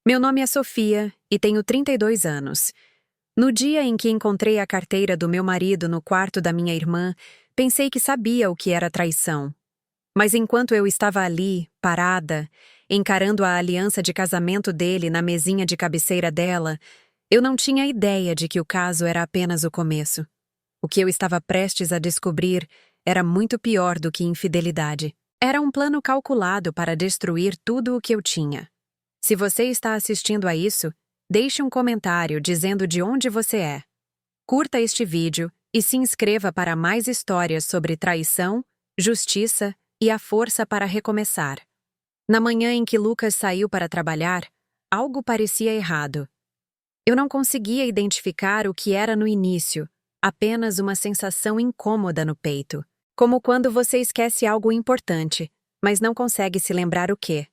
Meu nome é Sofia e tenho 32 anos. No dia em que encontrei a carteira do meu marido no quarto da minha irmã, pensei que sabia o que era traição. Mas enquanto eu estava ali, parada, encarando a aliança de casamento dele na mesinha de cabeceira dela, eu não tinha ideia de que o caso era apenas o começo. O que eu estava prestes a descobrir era muito pior do que infidelidade. Era um plano calculado para destruir tudo o que eu tinha. Se você está assistindo a isso, deixe um comentário dizendo de onde você é. Curta este vídeo e se inscreva para mais histórias sobre traição, justiça e a força para recomeçar. Na manhã em que Lucas saiu para trabalhar, algo parecia errado. Eu não conseguia identificar o que era no início, apenas uma sensação incômoda no peito, como quando você esquece algo importante, mas não consegue se lembrar o quê.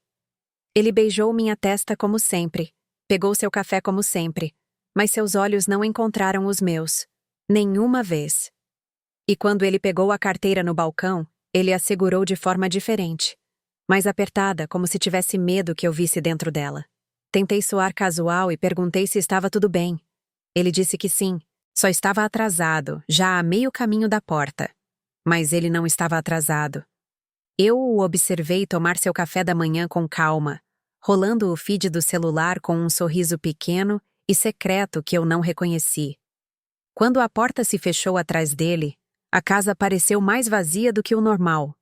Ele beijou minha testa como sempre, pegou seu café como sempre, mas seus olhos não encontraram os meus, nenhuma vez. E quando ele pegou a carteira no balcão, ele a segurou de forma diferente, mais apertada, como se tivesse medo que eu visse dentro dela. Tentei soar casual e perguntei se estava tudo bem. Ele disse que sim, só estava atrasado, já a meio caminho da porta. Mas ele não estava atrasado. Eu o observei tomar seu café da manhã com calma, rolando o feed do celular com um sorriso pequeno e secreto que eu não reconheci. Quando a porta se fechou atrás dele, a casa pareceu mais vazia do que o normal.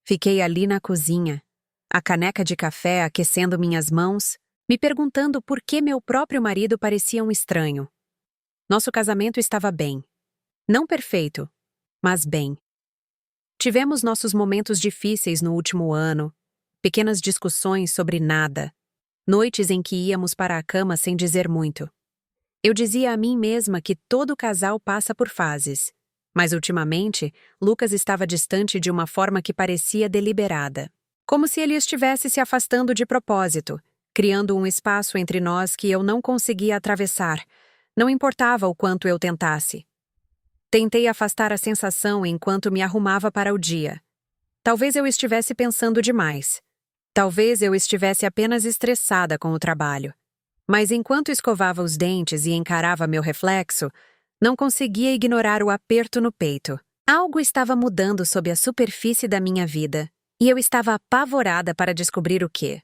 Fiquei ali na cozinha, a caneca de café aquecendo minhas mãos, me perguntando por que meu próprio marido parecia um estranho. Nosso casamento estava bem. Não perfeito, mas bem. Tivemos nossos momentos difíceis no último ano, pequenas discussões sobre nada, noites em que íamos para a cama sem dizer muito. Eu dizia a mim mesma que todo casal passa por fases, mas ultimamente, Lucas estava distante de uma forma que parecia deliberada. Como se ele estivesse se afastando de propósito, criando um espaço entre nós que eu não conseguia atravessar, não importava o quanto eu tentasse. Tentei afastar a sensação enquanto me arrumava para o dia. Talvez eu estivesse pensando demais. Talvez eu estivesse apenas estressada com o trabalho. Mas enquanto escovava os dentes e encarava meu reflexo, não conseguia ignorar o aperto no peito. Algo estava mudando sob a superfície da minha vida, e eu estava apavorada para descobrir o quê.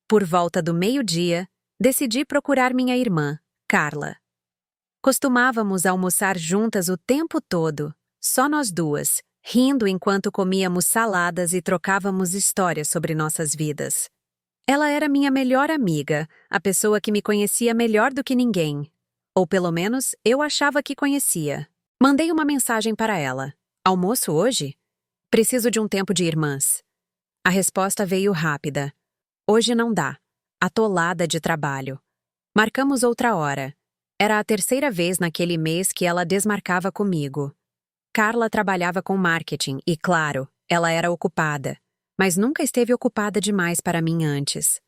Por volta do meio-dia, decidi procurar minha irmã, Carla. Costumávamos almoçar juntas o tempo todo, só nós duas, rindo enquanto comíamos saladas e trocávamos histórias sobre nossas vidas. Ela era minha melhor amiga, a pessoa que me conhecia melhor do que ninguém. Ou pelo menos, eu achava que conhecia. Mandei uma mensagem para ela. Almoço hoje? Preciso de um tempo de irmãs. A resposta veio rápida. Hoje não dá. Atolada de trabalho. Marcamos outra hora. Era a terceira vez naquele mês que ela desmarcava comigo. Carla trabalhava com marketing e, claro, ela era ocupada. Mas nunca esteve ocupada demais para mim antes.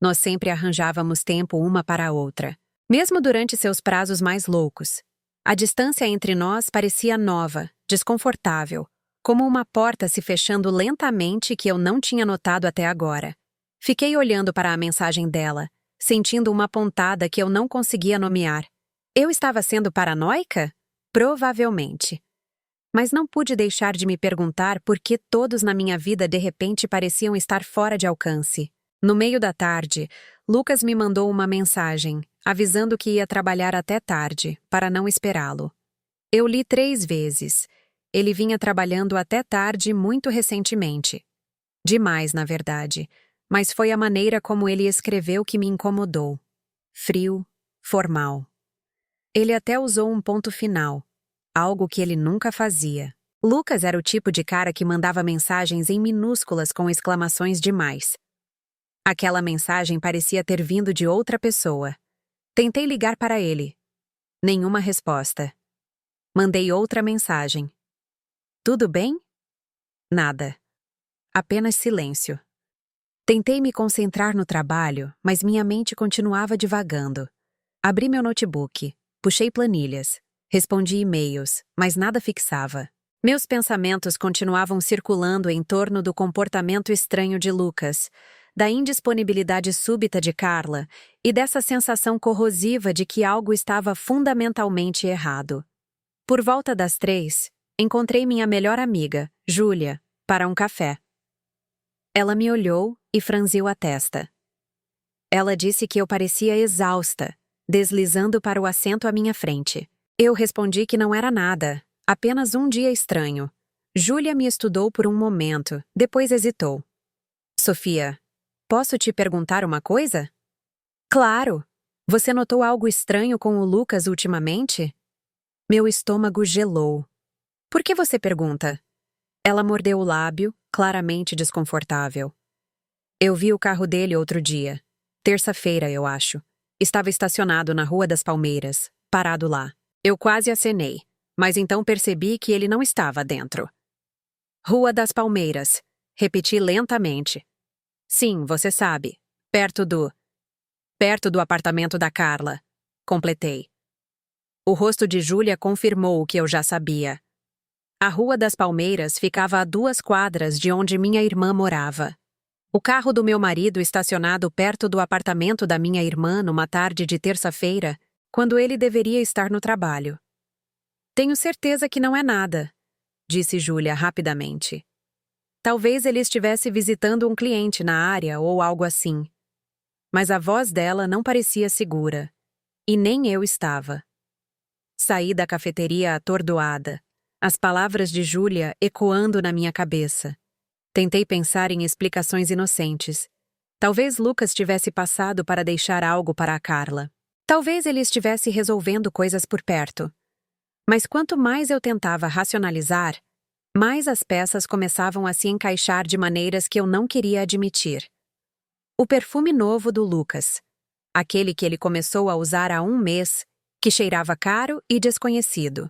Nós sempre arranjávamos tempo uma para a outra, mesmo durante seus prazos mais loucos. A distância entre nós parecia nova, desconfortável, como uma porta se fechando lentamente que eu não tinha notado até agora. Fiquei olhando para a mensagem dela, sentindo uma pontada que eu não conseguia nomear. Eu estava sendo paranoica? Provavelmente. Mas não pude deixar de me perguntar por que todos na minha vida de repente pareciam estar fora de alcance. No meio da tarde, Lucas me mandou uma mensagem, avisando que ia trabalhar até tarde, para não esperá-lo. Eu li 3 vezes. Ele vinha trabalhando até tarde muito recentemente. Demais, na verdade. Mas foi a maneira como ele escreveu que me incomodou. Frio, formal. Ele até usou um ponto final, algo que ele nunca fazia. Lucas era o tipo de cara que mandava mensagens em minúsculas com exclamações demais. Aquela mensagem parecia ter vindo de outra pessoa. Tentei ligar para ele. Nenhuma resposta. Mandei outra mensagem. Tudo bem? Nada. Apenas silêncio. Tentei me concentrar no trabalho, mas minha mente continuava divagando. Abri meu notebook, puxei planilhas, respondi e-mails, mas nada fixava. Meus pensamentos continuavam circulando em torno do comportamento estranho de Lucas, da indisponibilidade súbita de Carla e dessa sensação corrosiva de que algo estava fundamentalmente errado. Por volta das 3, encontrei minha melhor amiga, Júlia, para um café. Ela me olhou e franziu a testa. Ela disse que eu parecia exausta, deslizando para o assento à minha frente. Eu respondi que não era nada, apenas um dia estranho. Júlia me estudou por um momento, depois hesitou. Sofia, posso te perguntar uma coisa? Claro! Você notou algo estranho com o Lucas ultimamente? Meu estômago gelou. Por que você pergunta? Ela mordeu o lábio, claramente desconfortável. Eu vi o carro dele outro dia. Terça-feira, eu acho. Estava estacionado na Rua das Palmeiras, parado lá. Eu quase acenei, mas então percebi que ele não estava dentro. Rua das Palmeiras, repeti lentamente. Sim, você sabe. Perto do apartamento da Carla. Completei. O rosto de Júlia confirmou o que eu já sabia. A Rua das Palmeiras ficava a 2 quadras de onde minha irmã morava. O carro do meu marido estacionado perto do apartamento da minha irmã numa tarde de terça-feira, quando ele deveria estar no trabalho. Tenho certeza que não é nada, disse Júlia rapidamente. Talvez ele estivesse visitando um cliente na área ou algo assim. Mas a voz dela não parecia segura. E nem eu estava. Saí da cafeteria atordoada, as palavras de Júlia ecoando na minha cabeça. Tentei pensar em explicações inocentes. Talvez Lucas tivesse passado para deixar algo para a Carla. Talvez ele estivesse resolvendo coisas por perto. Mas quanto mais eu tentava racionalizar, mais as peças começavam a se encaixar de maneiras que eu não queria admitir. O perfume novo do Lucas. Aquele que ele começou a usar há 1 mês, que cheirava caro e desconhecido.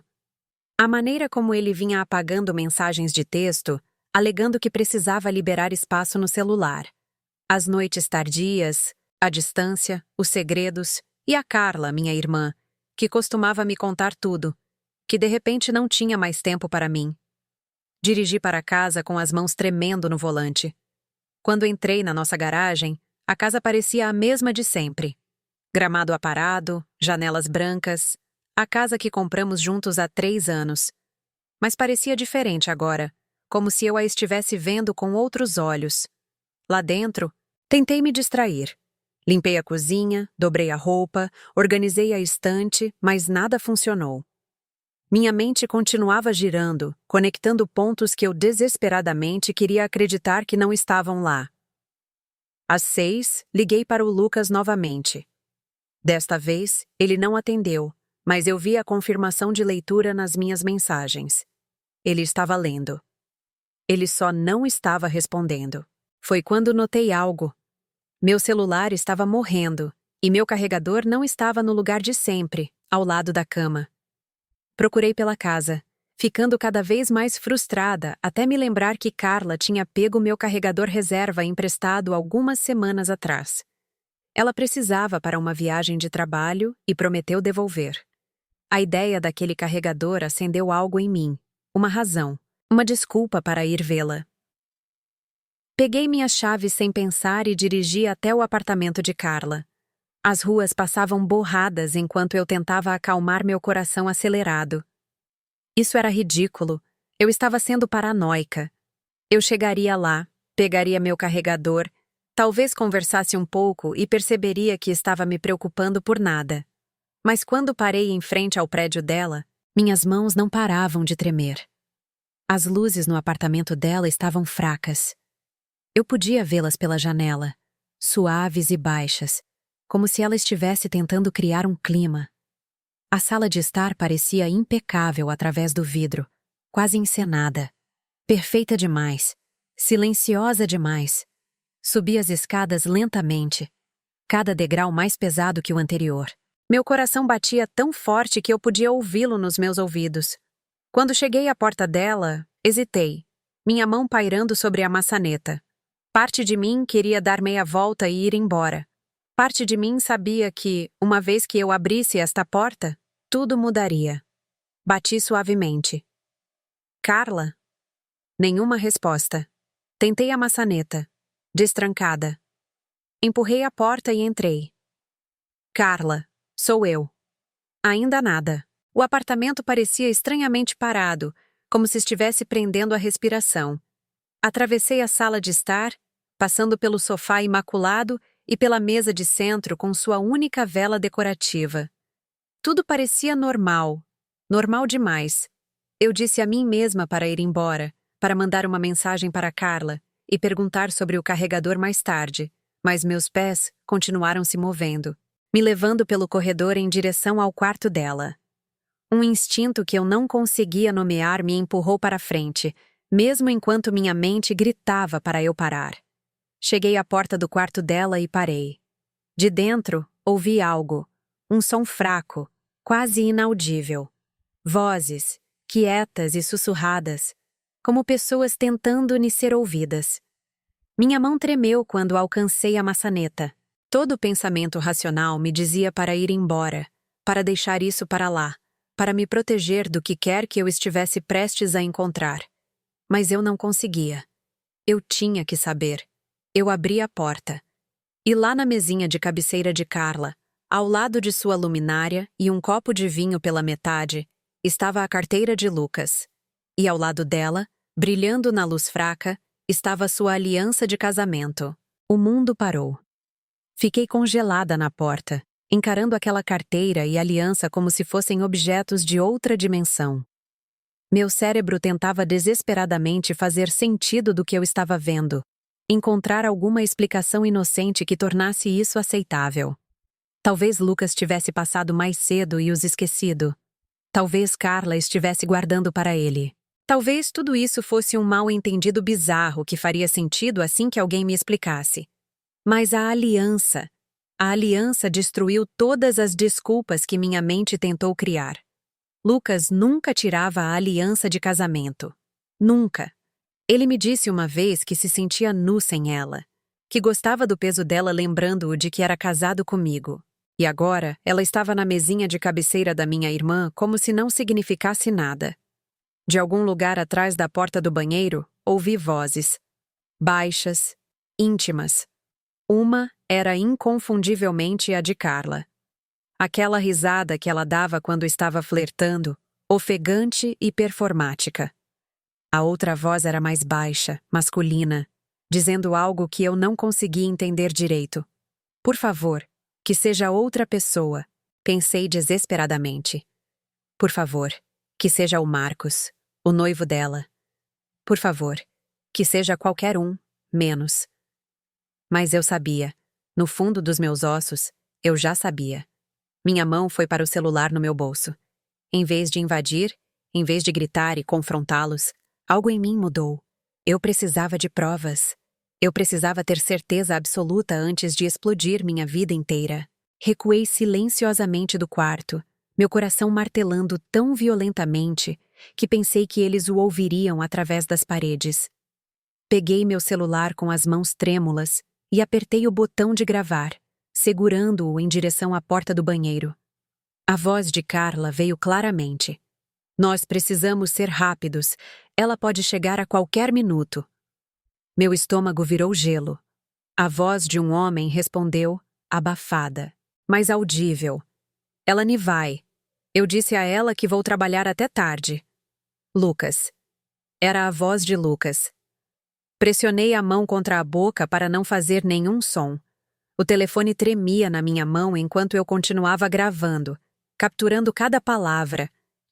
A maneira como ele vinha apagando mensagens de texto, alegando que precisava liberar espaço no celular. As noites tardias, a distância, os segredos, e a Carla, minha irmã, que costumava me contar tudo, que de repente não tinha mais tempo para mim. Dirigi para casa com as mãos tremendo no volante. Quando entrei na nossa garagem, a casa parecia a mesma de sempre. Gramado aparado, janelas brancas, a casa que compramos juntos há 3 anos. Mas parecia diferente agora, como se eu a estivesse vendo com outros olhos. Lá dentro, tentei me distrair. Limpei a cozinha, dobrei a roupa, organizei a estante, mas nada funcionou. Minha mente continuava girando, conectando pontos que eu desesperadamente queria acreditar que não estavam lá. Às 6, liguei para o Lucas novamente. Desta vez, ele não atendeu, mas eu vi a confirmação de leitura nas minhas mensagens. Ele estava lendo. Ele só não estava respondendo. Foi quando notei algo. Meu celular estava morrendo, e meu carregador não estava no lugar de sempre, ao lado da cama. Procurei pela casa, ficando cada vez mais frustrada até me lembrar que Carla tinha pego meu carregador reserva emprestado algumas semanas atrás. Ela precisava para uma viagem de trabalho e prometeu devolver. A ideia daquele carregador acendeu algo em mim, uma razão, uma desculpa para ir vê-la. Peguei minha chave sem pensar e dirigi até o apartamento de Carla. As ruas passavam borradas enquanto eu tentava acalmar meu coração acelerado. Isso era ridículo. Eu estava sendo paranoica. Eu chegaria lá, pegaria meu carregador, talvez conversasse um pouco e perceberia que estava me preocupando por nada. Mas quando parei em frente ao prédio dela, minhas mãos não paravam de tremer. As luzes no apartamento dela estavam fracas. Eu podia vê-las pela janela, suaves e baixas, como se ela estivesse tentando criar um clima. A sala de estar parecia impecável através do vidro, quase encenada. Perfeita demais, silenciosa demais. Subi as escadas lentamente, cada degrau mais pesado que o anterior. Meu coração batia tão forte que eu podia ouvi-lo nos meus ouvidos. Quando cheguei à porta dela, hesitei, minha mão pairando sobre a maçaneta. Parte de mim queria dar meia volta e ir embora. Parte de mim sabia que, uma vez que eu abrisse esta porta, tudo mudaria. Bati suavemente. Carla? Nenhuma resposta. Tentei a maçaneta. Destrancada. Empurrei a porta e entrei. Carla, sou eu. Ainda nada. O apartamento parecia estranhamente parado, como se estivesse prendendo a respiração. Atravessei a sala de estar, passando pelo sofá imaculado e pela mesa de centro com sua única vela decorativa. Tudo parecia normal. Normal demais. Eu disse a mim mesma para ir embora, para mandar uma mensagem para Carla e perguntar sobre o carregador mais tarde, mas meus pés continuaram se movendo, me levando pelo corredor em direção ao quarto dela. Um instinto que eu não conseguia nomear me empurrou para frente, mesmo enquanto minha mente gritava para eu parar. Cheguei à porta do quarto dela e parei. De dentro, ouvi algo, um som fraco, quase inaudível. Vozes, quietas e sussurradas, como pessoas tentando me ser ouvidas. Minha mão tremeu quando alcancei a maçaneta. Todo pensamento racional me dizia para ir embora, para deixar isso para lá, para me proteger do que quer que eu estivesse prestes a encontrar. Mas eu não conseguia. Eu tinha que saber. Eu abri a porta. E lá na mesinha de cabeceira de Carla, ao lado de sua luminária e um copo de vinho pela metade, estava a carteira de Lucas. E ao lado dela, brilhando na luz fraca, estava sua aliança de casamento. O mundo parou. Fiquei congelada na porta, encarando aquela carteira e aliança como se fossem objetos de outra dimensão. Meu cérebro tentava desesperadamente fazer sentido do que eu estava vendo, encontrar alguma explicação inocente que tornasse isso aceitável. Talvez Lucas tivesse passado mais cedo e os esquecido. Talvez Carla estivesse guardando para ele. Talvez tudo isso fosse um mal-entendido bizarro que faria sentido assim que alguém me explicasse. Mas a aliança destruiu todas as desculpas que minha mente tentou criar. Lucas nunca tirava a aliança de casamento. Nunca. Ele me disse uma vez que se sentia nu sem ela, que gostava do peso dela lembrando-o de que era casado comigo. E agora, ela estava na mesinha de cabeceira da minha irmã como se não significasse nada. De algum lugar atrás da porta do banheiro, ouvi vozes. Baixas, íntimas. Uma era inconfundivelmente a de Carla. Aquela risada que ela dava quando estava flertando, ofegante e performática. A outra voz era mais baixa, masculina, dizendo algo que eu não conseguia entender direito. Por favor, que seja outra pessoa, pensei desesperadamente. Por favor, que seja o Marcos, o noivo dela. Por favor, que seja qualquer um, menos. Mas eu sabia. No fundo dos meus ossos, eu já sabia. Minha mão foi para o celular no meu bolso. Em vez de invadir, em vez de gritar e confrontá-los, algo em mim mudou. Eu precisava de provas. Eu precisava ter certeza absoluta antes de explodir minha vida inteira. Recuei silenciosamente do quarto, meu coração martelando tão violentamente que pensei que eles o ouviriam através das paredes. Peguei meu celular com as mãos trêmulas e apertei o botão de gravar, segurando-o em direção à porta do banheiro. A voz de Carla veio claramente. Nós precisamos ser rápidos. Ela pode chegar a qualquer minuto. Meu estômago virou gelo. A voz de um homem respondeu, abafada, mas audível. Ela me vai. Eu disse a ela que vou trabalhar até tarde. Lucas. Era a voz de Lucas. Pressionei a mão contra a boca para não fazer nenhum som. O telefone tremia na minha mão enquanto eu continuava gravando, capturando cada palavra,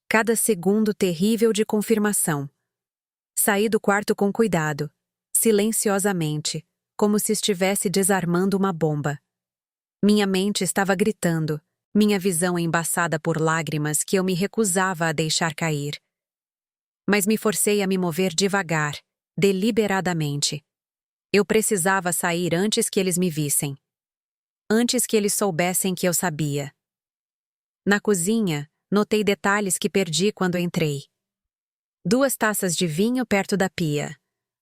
cada segundo terrível de confirmação. Saí do quarto com cuidado, silenciosamente, como se estivesse desarmando uma bomba. Minha mente estava gritando, minha visão embaçada por lágrimas que eu me recusava a deixar cair. Mas me forcei a me mover devagar, deliberadamente. Eu precisava sair antes que eles me vissem. Antes que eles soubessem que eu sabia. Na cozinha, notei detalhes que perdi quando entrei. 2 taças de vinho perto da pia,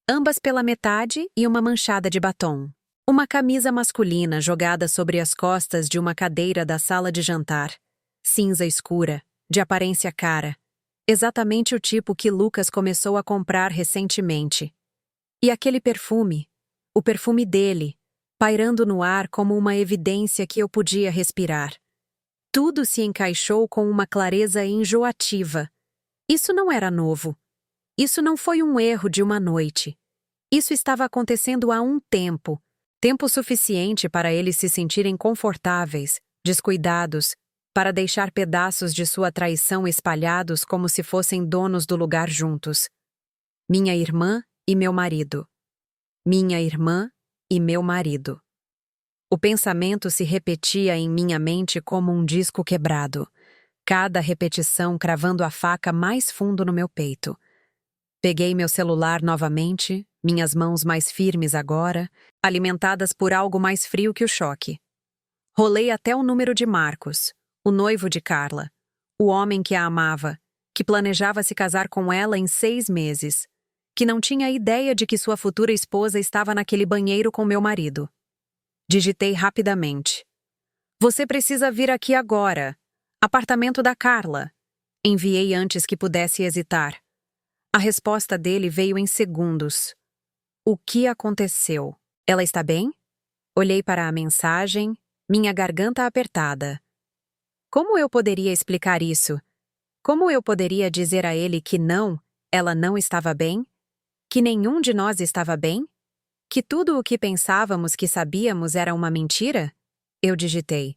ambas pela metade e uma manchada de batom. Uma camisa masculina jogada sobre as costas de uma cadeira da sala de jantar, cinza escura, de aparência cara, exatamente o tipo que Lucas começou a comprar recentemente. E aquele perfume, o perfume dele, pairando no ar como uma evidência que eu podia respirar. Tudo se encaixou com uma clareza enjoativa. Isso não era novo. Isso não foi um erro de uma noite. Isso estava acontecendo há um tempo. Tempo suficiente para eles se sentirem confortáveis, descuidados, para deixar pedaços de sua traição espalhados como se fossem donos do lugar juntos. Minha irmã e meu marido. Minha irmã e meu marido. O pensamento se repetia em minha mente como um disco quebrado, cada repetição cravando a faca mais fundo no meu peito. Peguei meu celular novamente, minhas mãos mais firmes agora, alimentadas por algo mais frio que o choque. Rolei até o número de Marcos, o noivo de Carla, o homem que a amava, que planejava se casar com ela em 6 meses, que não tinha ideia de que sua futura esposa estava naquele banheiro com meu marido. Digitei rapidamente. Você precisa vir aqui agora. Apartamento da Carla. Enviei antes que pudesse hesitar. A resposta dele veio em segundos. O que aconteceu? Ela está bem? Olhei para a mensagem, minha garganta apertada. Como eu poderia explicar isso? Como eu poderia dizer a ele que não, ela não estava bem? Que nenhum de nós estava bem? Que tudo o que pensávamos que sabíamos era uma mentira? Eu digitei.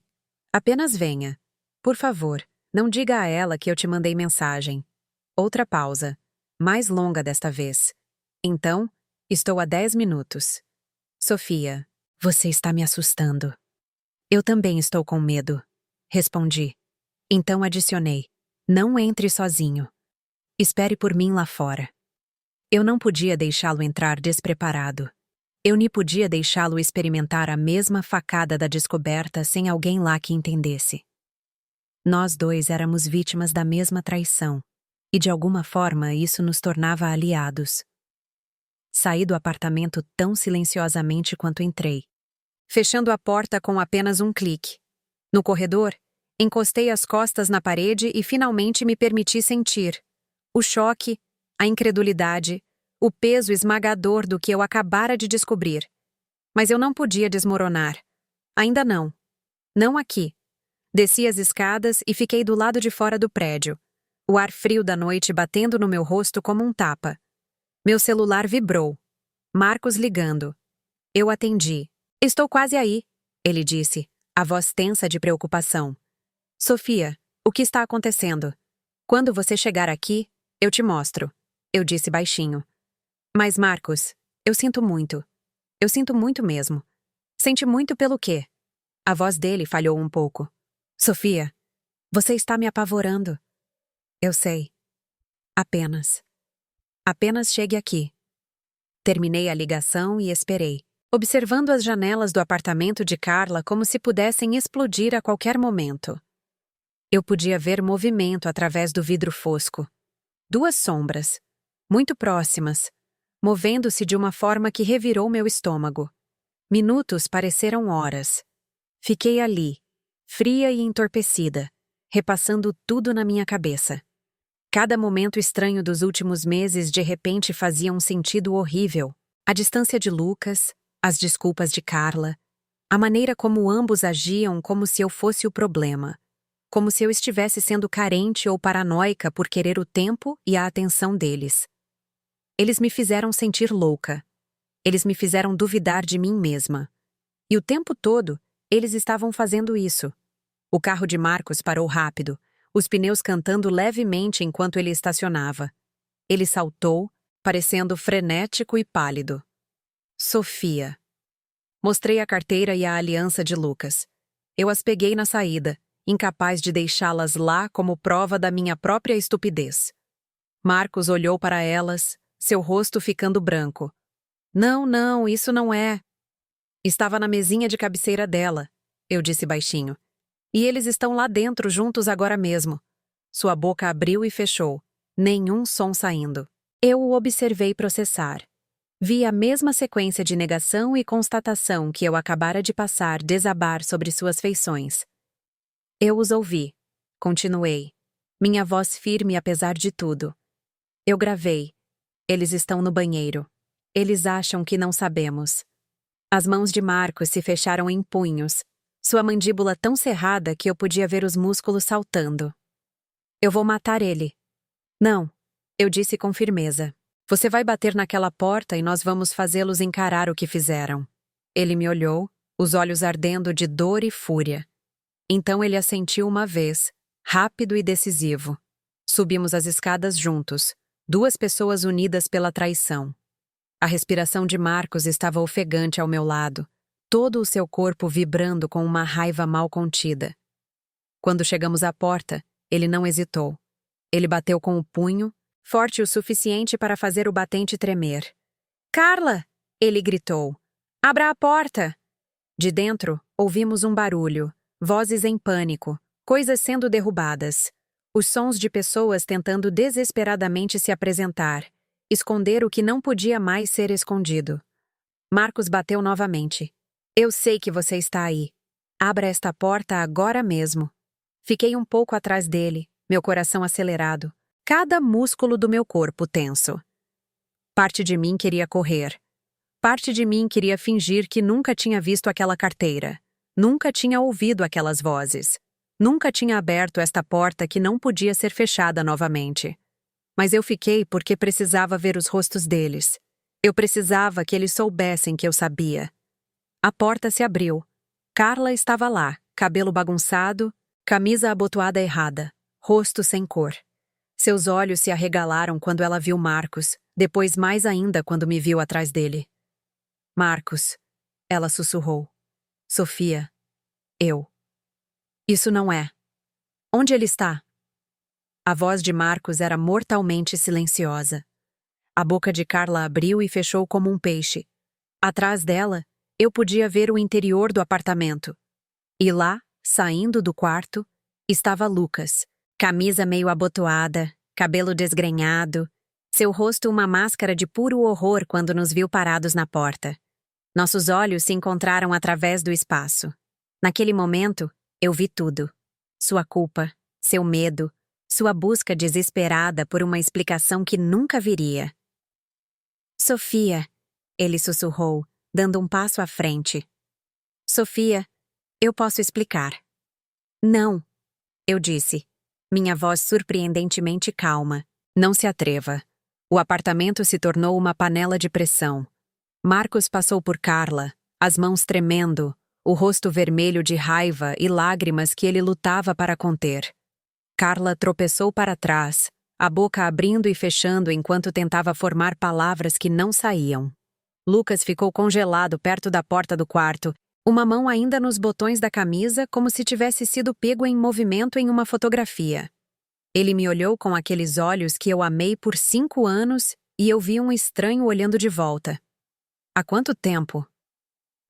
Apenas venha. Por favor, não diga a ela que eu te mandei mensagem. Outra pausa. Mais longa desta vez. Então, estou a 10 minutos. Sofia, você está me assustando. Eu também estou com medo. Respondi. Então adicionei. Não entre sozinho. Espere por mim lá fora. Eu não podia deixá-lo entrar despreparado. Eu nem podia deixá-lo experimentar a mesma facada da descoberta sem alguém lá que entendesse. Nós dois éramos vítimas da mesma traição, e de alguma forma isso nos tornava aliados. Saí do apartamento tão silenciosamente quanto entrei, fechando a porta com apenas um clique. No corredor, encostei as costas na parede e finalmente me permiti sentir o choque, a incredulidade, o peso esmagador do que eu acabara de descobrir. Mas eu não podia desmoronar. Ainda não. Não aqui. Desci as escadas e fiquei do lado de fora do prédio, o ar frio da noite batendo no meu rosto como um tapa. Meu celular vibrou. Marcos ligando. Eu atendi. Estou quase aí, ele disse, a voz tensa de preocupação. Sofia, o que está acontecendo? Quando você chegar aqui, eu te mostro, eu disse baixinho. Mas Marcos, eu sinto muito. Eu sinto muito mesmo. Sente muito pelo quê? A voz dele falhou um pouco. Sofia, você está me apavorando. Eu sei. Apenas. Apenas chegue aqui. Terminei a ligação e esperei, observando as janelas do apartamento de Carla como se pudessem explodir a qualquer momento. Eu podia ver movimento através do vidro fosco. 2 sombras, muito próximas, movendo-se de uma forma que revirou meu estômago. Minutos pareceram horas. Fiquei ali, fria e entorpecida, repassando tudo na minha cabeça. Cada momento estranho dos últimos meses de repente fazia um sentido horrível. A distância de Lucas, as desculpas de Carla, a maneira como ambos agiam como se eu fosse o problema, como se eu estivesse sendo carente ou paranoica por querer o tempo e a atenção deles. Eles me fizeram sentir louca. Eles me fizeram duvidar de mim mesma. E o tempo todo, eles estavam fazendo isso. O carro de Marcos parou rápido, os pneus cantando levemente enquanto ele estacionava. Ele saltou, parecendo frenético e pálido. Sofia. Mostrei a carteira e a aliança de Lucas. Eu as peguei na saída, incapaz de deixá-las lá como prova da minha própria estupidez. Marcos olhou para elas, seu rosto ficando branco. Não, não, isso não é. Estava na mesinha de cabeceira dela, eu disse baixinho. E eles estão lá dentro juntos agora mesmo. Sua boca abriu e fechou, nenhum som saindo. Eu o observei processar. Vi a mesma sequência de negação e constatação que eu acabara de passar desabar sobre suas feições. Eu os ouvi. Continuei. Minha voz firme apesar de tudo. Eu gravei. Eles estão no banheiro. Eles acham que não sabemos. As mãos de Marcos se fecharam em punhos, sua mandíbula tão cerrada que eu podia ver os músculos saltando. Eu vou matar ele. Não, eu disse com firmeza. Você vai bater naquela porta e nós vamos fazê-los encarar o que fizeram. Ele me olhou, os olhos ardendo de dor e fúria. Então ele assentiu uma vez, rápido e decisivo. Subimos as escadas juntos, duas pessoas unidas pela traição. A respiração de Marcos estava ofegante ao meu lado, todo o seu corpo vibrando com uma raiva mal contida. Quando chegamos à porta, ele não hesitou. Ele bateu com o punho, forte o suficiente para fazer o batente tremer. "Carla!" ele gritou. "Abra a porta!" De dentro, ouvimos um barulho, vozes em pânico, coisas sendo derrubadas. Os sons de pessoas tentando desesperadamente se apresentar, esconder o que não podia mais ser escondido. Marcos bateu novamente. "Eu sei que você está aí. Abra esta porta agora mesmo." Fiquei um pouco atrás dele, meu coração acelerado, cada músculo do meu corpo tenso. Parte de mim queria correr. Parte de mim queria fingir que nunca tinha visto aquela carteira, nunca tinha ouvido aquelas vozes, nunca tinha aberto esta porta que não podia ser fechada novamente. Mas eu fiquei porque precisava ver os rostos deles. Eu precisava que eles soubessem que eu sabia. A porta se abriu. Carla estava lá, cabelo bagunçado, camisa abotoada errada, rosto sem cor. Seus olhos se arregalaram quando ela viu Marcos, depois mais ainda quando me viu atrás dele. "Marcos", ela sussurrou. "Sofia, eu." "Isso não é. Onde ele está?" A voz de Marcos era mortalmente silenciosa. A boca de Carla abriu e fechou como um peixe. Atrás dela, eu podia ver o interior do apartamento. E lá, saindo do quarto, estava Lucas, camisa meio abotoada, cabelo desgrenhado, seu rosto uma máscara de puro horror quando nos viu parados na porta. Nossos olhos se encontraram através do espaço. Naquele momento, eu vi tudo. Sua culpa, seu medo, sua busca desesperada por uma explicação que nunca viria. "Sofia", ele sussurrou, dando um passo à frente. "Sofia, eu posso explicar." "Não", eu disse, minha voz surpreendentemente calma. "Não se atreva." O apartamento se tornou uma panela de pressão. Marcos passou por Carla, as mãos tremendo, o rosto vermelho de raiva e lágrimas que ele lutava para conter. Carla tropeçou para trás, a boca abrindo e fechando enquanto tentava formar palavras que não saíam. Lucas ficou congelado perto da porta do quarto, uma mão ainda nos botões da camisa como se tivesse sido pego em movimento em uma fotografia. Ele me olhou com aqueles olhos que eu amei por 5 anos e eu vi um estranho olhando de volta. "Há quanto tempo?"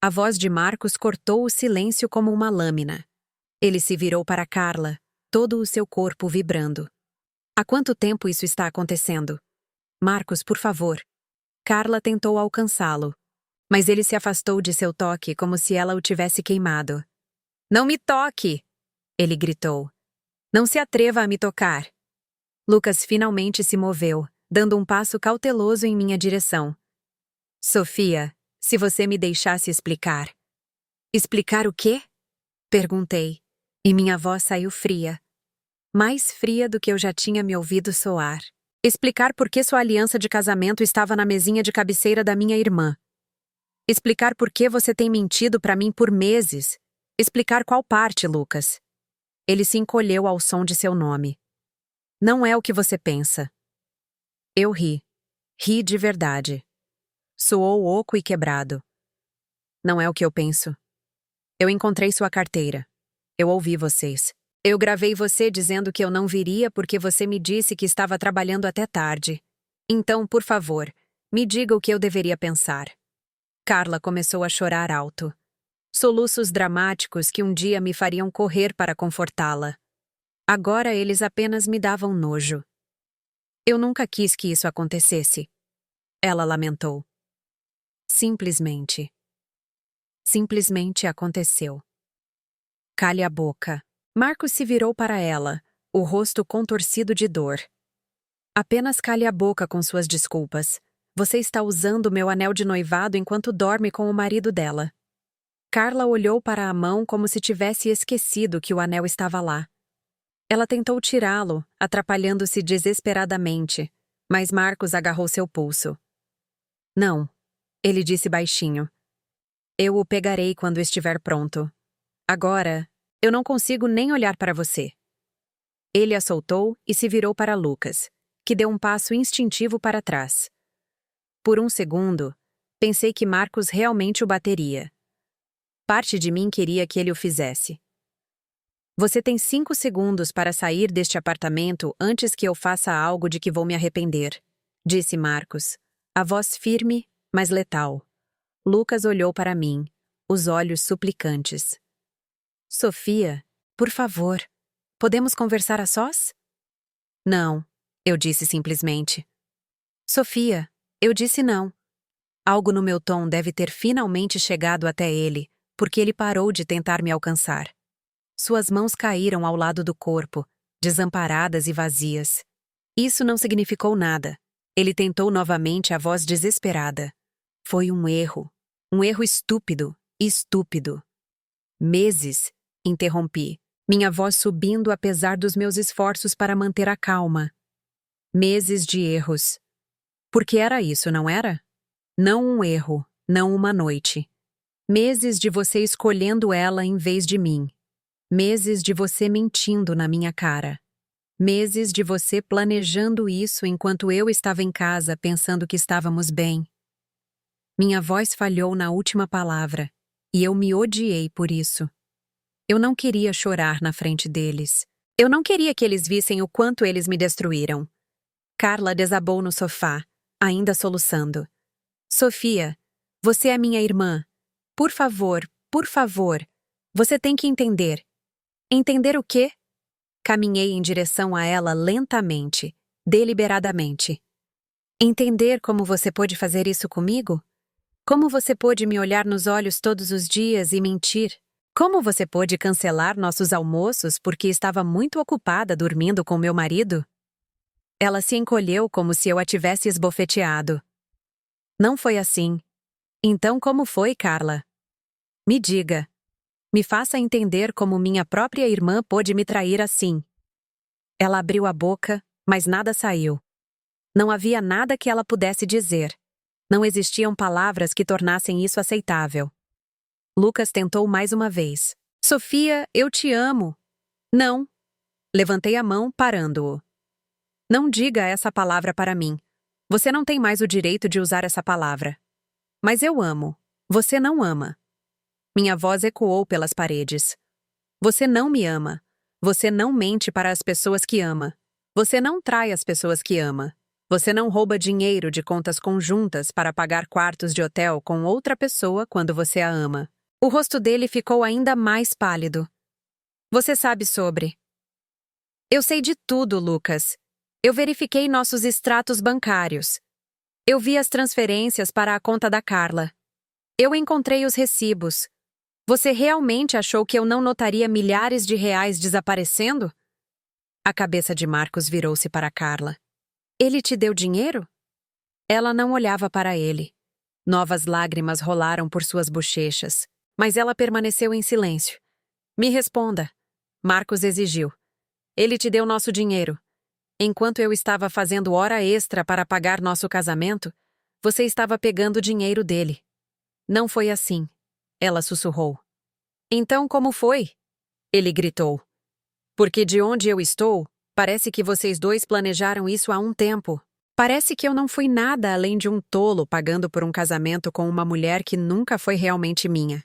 A voz de Marcos cortou o silêncio como uma lâmina. Ele se virou para Carla, todo o seu corpo vibrando. "Há quanto tempo isso está acontecendo?" "Marcos, por favor." Carla tentou alcançá-lo, mas ele se afastou de seu toque como se ela o tivesse queimado. "Não me toque!" ele gritou. "Não se atreva a me tocar." Lucas finalmente se moveu, dando um passo cauteloso em minha direção. "Sofia, se você me deixasse explicar." "Explicar o quê?" perguntei, e minha voz saiu fria. Mais fria do que eu já tinha me ouvido soar. "Explicar por que sua aliança de casamento estava na mesinha de cabeceira da minha irmã. Explicar por que você tem mentido para mim por meses. Explicar qual parte, Lucas." Ele se encolheu ao som de seu nome. "Não é o que você pensa." Eu ri. Ri de verdade. Soou oco e quebrado. "Não é o que eu penso. Eu encontrei sua carteira. Eu ouvi vocês. Eu gravei você dizendo que eu não viria porque você me disse que estava trabalhando até tarde. Então, por favor, me diga o que eu deveria pensar." Carla começou a chorar alto. Soluços dramáticos que um dia me fariam correr para confortá-la. Agora eles apenas me davam nojo. "Eu nunca quis que isso acontecesse." Ela lamentou. Simplesmente. Simplesmente aconteceu. "Cale a boca." Marcos se virou para ela, o rosto contorcido de dor. "Apenas cale a boca com suas desculpas. você está usando meu anel de noivado enquanto dorme com o marido dela. Carla olhou para a mão como se tivesse esquecido que o anel estava lá. Ela tentou tirá-lo, atrapalhando-se desesperadamente, mas Marcos agarrou seu pulso. Não, ele disse baixinho. Eu o pegarei quando estiver pronto. Agora, eu não consigo nem olhar para você. Ele a soltou e se virou para Lucas, que deu um passo instintivo para trás. Por um segundo, pensei que Marcos realmente o bateria. Parte de mim queria que ele o fizesse. Você tem 5 segundos para sair deste apartamento antes que eu faça algo de que vou me arrepender, disse Marcos, a voz firme, mas letal. Lucas olhou para mim, os olhos suplicantes. Sofia, por favor, podemos conversar a sós? Não, eu disse simplesmente. Sofia, eu disse não. Algo no meu tom deve ter finalmente chegado até ele, porque ele parou de tentar me alcançar. Suas mãos caíram ao lado do corpo, desamparadas e vazias. Isso não significou nada. Ele tentou novamente a voz desesperada. Foi um erro estúpido, estúpido. Meses, interrompi, minha voz subindo apesar dos meus esforços para manter a calma. Meses de erros. Porque era isso, não era? Não um erro, não uma noite. Meses de você escolhendo ela em vez de mim. Meses de você mentindo na minha cara. Meses de você planejando isso enquanto eu estava em casa pensando que estávamos bem. Minha voz falhou na última palavra, e eu me odiei por isso. Eu não queria chorar na frente deles. Eu não queria que eles vissem o quanto eles me destruíram. Carla desabou no sofá, ainda soluçando. Sofia, você é minha irmã. Por favor, você tem que entender. Entender o quê? Caminhei em direção a ela lentamente, deliberadamente. Entender como você pôde fazer isso comigo? Como você pôde me olhar nos olhos todos os dias e mentir? Como você pôde cancelar nossos almoços porque estava muito ocupada dormindo com meu marido? Ela se encolheu como se eu a tivesse esbofeteado. Não foi assim. Então como foi, Carla? Me diga. Me faça entender como minha própria irmã pôde me trair assim. Ela abriu a boca, mas nada saiu. Não havia nada que ela pudesse dizer. Não existiam palavras que tornassem isso aceitável. Lucas tentou mais uma vez. Sofia, eu te amo. Não. Levantei a mão, parando-o. Não diga essa palavra para mim. Você não tem mais o direito de usar essa palavra. Mas eu amo. Você não ama. Minha voz ecoou pelas paredes. Você não me ama. Você não mente para as pessoas que ama. Você não trai as pessoas que ama. Você não rouba dinheiro de contas conjuntas para pagar quartos de hotel com outra pessoa quando você a ama. O rosto dele ficou ainda mais pálido. Você sabe sobre. Eu sei de tudo, Lucas. Eu verifiquei nossos extratos bancários. Eu vi as transferências para a conta da Carla. Eu encontrei os recibos. Você realmente achou que eu não notaria milhares de reais desaparecendo? A cabeça de Marcos virou-se para Carla. Ele te deu dinheiro? Ela não olhava para ele. Novas lágrimas rolaram por suas bochechas, mas ela permaneceu em silêncio. Me responda. Marcos exigiu. Ele te deu nosso dinheiro. Enquanto eu estava fazendo hora extra para pagar nosso casamento, você estava pegando o dinheiro dele. Não foi assim. Ela sussurrou. Então como foi? Ele gritou. Porque de onde eu estou, parece que vocês dois planejaram isso há um tempo. Parece que eu não fui nada além de um tolo pagando por um casamento com uma mulher que nunca foi realmente minha.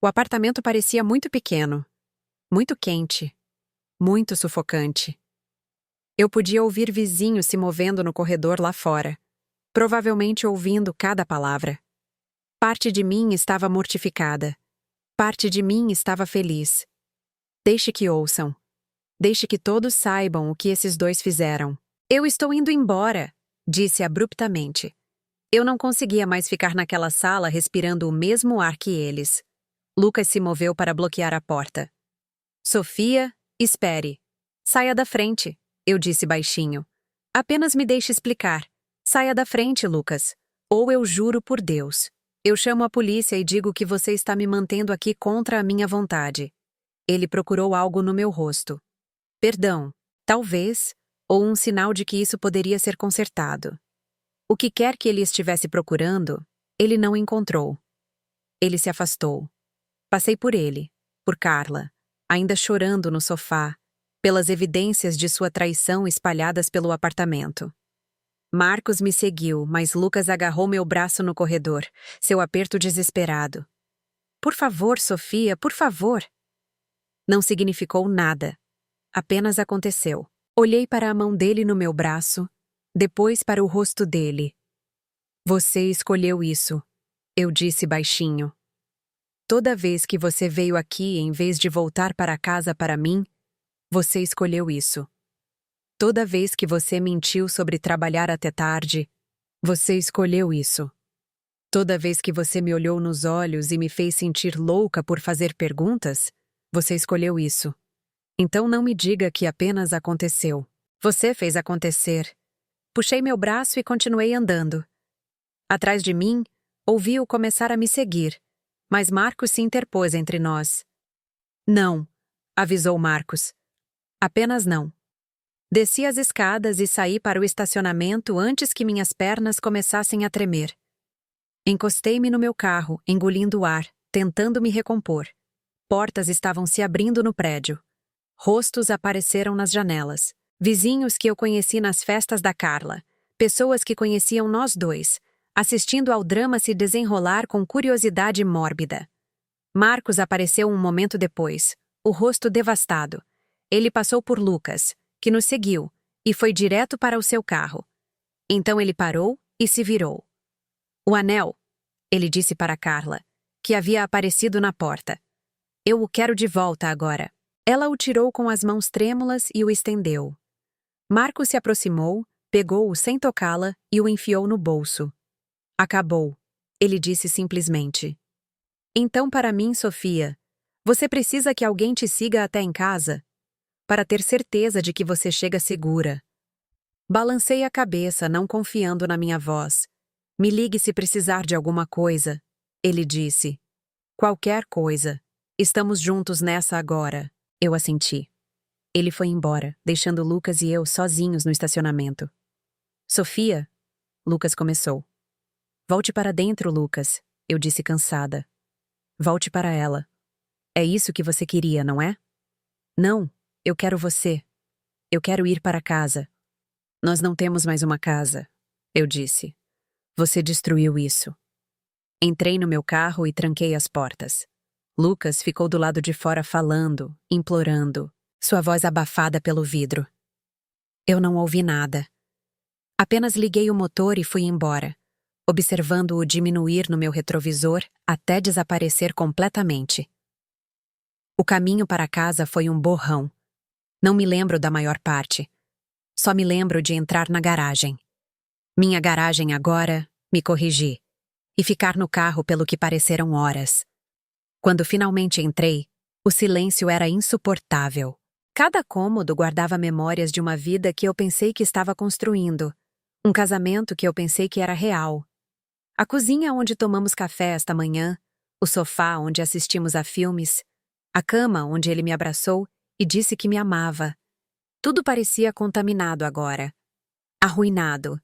O apartamento parecia muito pequeno, muito quente, muito sufocante. Eu podia ouvir vizinhos se movendo no corredor lá fora, provavelmente ouvindo cada palavra. Parte de mim estava mortificada. Parte de mim estava feliz. Deixe que ouçam. Deixe que todos saibam o que esses dois fizeram. Eu estou indo embora, disse abruptamente. Eu não conseguia mais ficar naquela sala respirando o mesmo ar que eles. Lucas se moveu para bloquear a porta. Sofia, espere. Saia da frente, eu disse baixinho. Apenas me deixe explicar. Saia da frente, Lucas. Ou eu juro por Deus. Eu chamo a polícia e digo que você está me mantendo aqui contra a minha vontade. Ele procurou algo no meu rosto. Perdão, talvez, ou um sinal de que isso poderia ser consertado. O que quer que ele estivesse procurando, ele não encontrou. Ele se afastou. Passei por ele, por Carla, ainda chorando no sofá, pelas evidências de sua traição espalhadas pelo apartamento. Marcos me seguiu, mas Lucas agarrou meu braço no corredor, seu aperto desesperado. Por favor, Sofia, por favor. Não significou nada. Apenas aconteceu. Olhei para a mão dele no meu braço, depois para o rosto dele. Você escolheu isso, eu disse baixinho. Toda vez que você veio aqui em vez de voltar para casa para mim, você escolheu isso. Toda vez que você mentiu sobre trabalhar até tarde, você escolheu isso. Toda vez que você me olhou nos olhos e me fez sentir louca por fazer perguntas, você escolheu isso. Então não me diga que apenas aconteceu. Você fez acontecer. Puxei meu braço e continuei andando. Atrás de mim, ouvi-o começar a me seguir, mas Marcos se interpôs entre nós. Não, avisou Marcos. Apenas não. Desci as escadas e saí para o estacionamento antes que minhas pernas começassem a tremer. Encostei-me no meu carro, engolindo o ar, tentando me recompor. Portas estavam se abrindo no prédio. Rostos apareceram nas janelas. Vizinhos que eu conheci nas festas da Carla. Pessoas que conheciam nós dois, assistindo ao drama se desenrolar com curiosidade mórbida. Marcos apareceu um momento depois, o rosto devastado. Ele passou por Lucas, que nos seguiu, e foi direto para o seu carro. Então ele parou e se virou. O anel, ele disse para Carla, que havia aparecido na porta. Eu o quero de volta agora. Ela o tirou com as mãos trêmulas e o estendeu. Marcos se aproximou, pegou-o sem tocá-la e o enfiou no bolso. Acabou, ele disse simplesmente. Então para mim, Sofia, você precisa que alguém te siga até em casa? Para ter certeza de que você chega segura. Balancei a cabeça, não confiando na minha voz. Me ligue se precisar de alguma coisa, ele disse. Qualquer coisa. Estamos juntos nessa agora. Eu assenti. Ele foi embora, deixando Lucas e eu sozinhos no estacionamento. Sofia? Lucas começou. Volte para dentro, Lucas, eu disse cansada. Volte para ela. É isso que você queria, não é? Não, eu quero você. Eu quero ir para casa. Nós não temos mais uma casa, eu disse. Você destruiu isso. Entrei no meu carro e tranquei as portas. Lucas ficou do lado de fora falando, implorando, sua voz abafada pelo vidro. Eu não ouvi nada. Apenas liguei o motor e fui embora, observando-o diminuir no meu retrovisor até desaparecer completamente. O caminho para casa foi um borrão. Não me lembro da maior parte. Só me lembro de entrar na garagem. Minha garagem agora, me corrigi, e ficar no carro pelo que pareceram horas. Quando finalmente entrei, o silêncio era insuportável. Cada cômodo guardava memórias de uma vida que eu pensei que estava construindo, um casamento que eu pensei que era real. A cozinha onde tomamos café esta manhã, o sofá onde assistimos a filmes, a cama onde ele me abraçou e disse que me amava. Tudo parecia contaminado agora. Arruinado.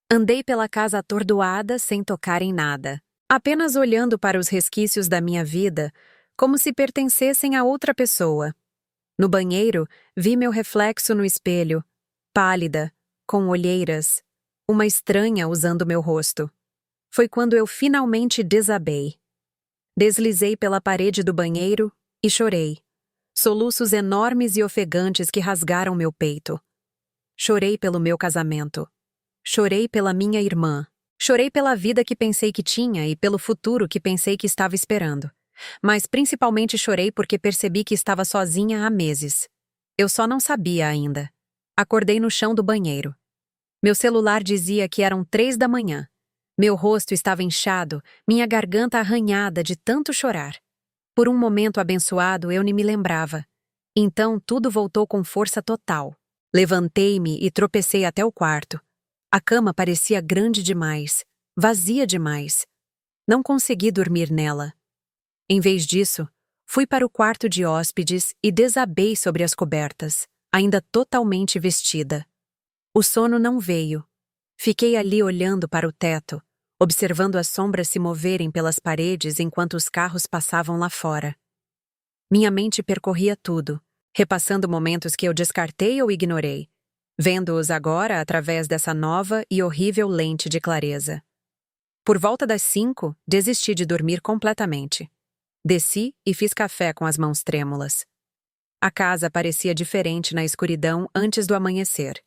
Andei pela casa atordoada sem tocar em nada, apenas olhando para os resquícios da minha vida como se pertencessem a outra pessoa. No banheiro, vi meu reflexo no espelho, pálida, com olheiras, uma estranha usando meu rosto. Foi quando eu finalmente desabei. Deslizei pela parede do banheiro e chorei. Soluços enormes e ofegantes que rasgaram meu peito. Chorei pelo meu casamento. Chorei pela minha irmã. Chorei pela vida que pensei que tinha e pelo futuro que pensei que estava esperando. Mas principalmente chorei porque percebi que estava sozinha há meses. Eu só não sabia ainda. Acordei no chão do banheiro. Meu celular dizia que eram 3 da manhã. Meu rosto estava inchado, minha garganta arranhada de tanto chorar. Por um momento abençoado, eu nem me lembrava. Então tudo voltou com força total. Levantei-me e tropecei até o quarto. A cama parecia grande demais, vazia demais. Não consegui dormir nela. Em vez disso, fui para o quarto de hóspedes e desabei sobre as cobertas, ainda totalmente vestida. O sono não veio. Fiquei ali olhando para o teto, observando as sombras se moverem pelas paredes enquanto os carros passavam lá fora. Minha mente percorria tudo, repassando momentos que eu descartei ou ignorei, vendo-os agora através dessa nova e horrível lente de clareza. Por volta das 5, desisti de dormir completamente. Desci e fiz café com as mãos trêmulas. A casa parecia diferente na escuridão antes do amanhecer.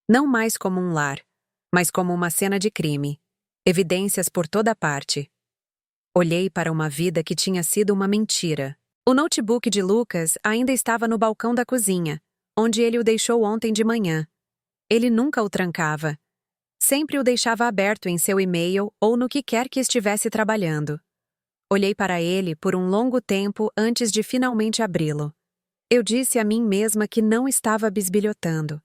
Não mais como um lar, mas como uma cena de crime. Evidências por toda parte. Olhei para uma vida que tinha sido uma mentira. O notebook de Lucas ainda estava no balcão da cozinha, onde ele o deixou ontem de manhã. Ele nunca o trancava. Sempre o deixava aberto em seu e-mail ou no que quer que estivesse trabalhando. Olhei para ele por um longo tempo antes de finalmente abri-lo. Eu disse a mim mesma que não estava bisbilhotando.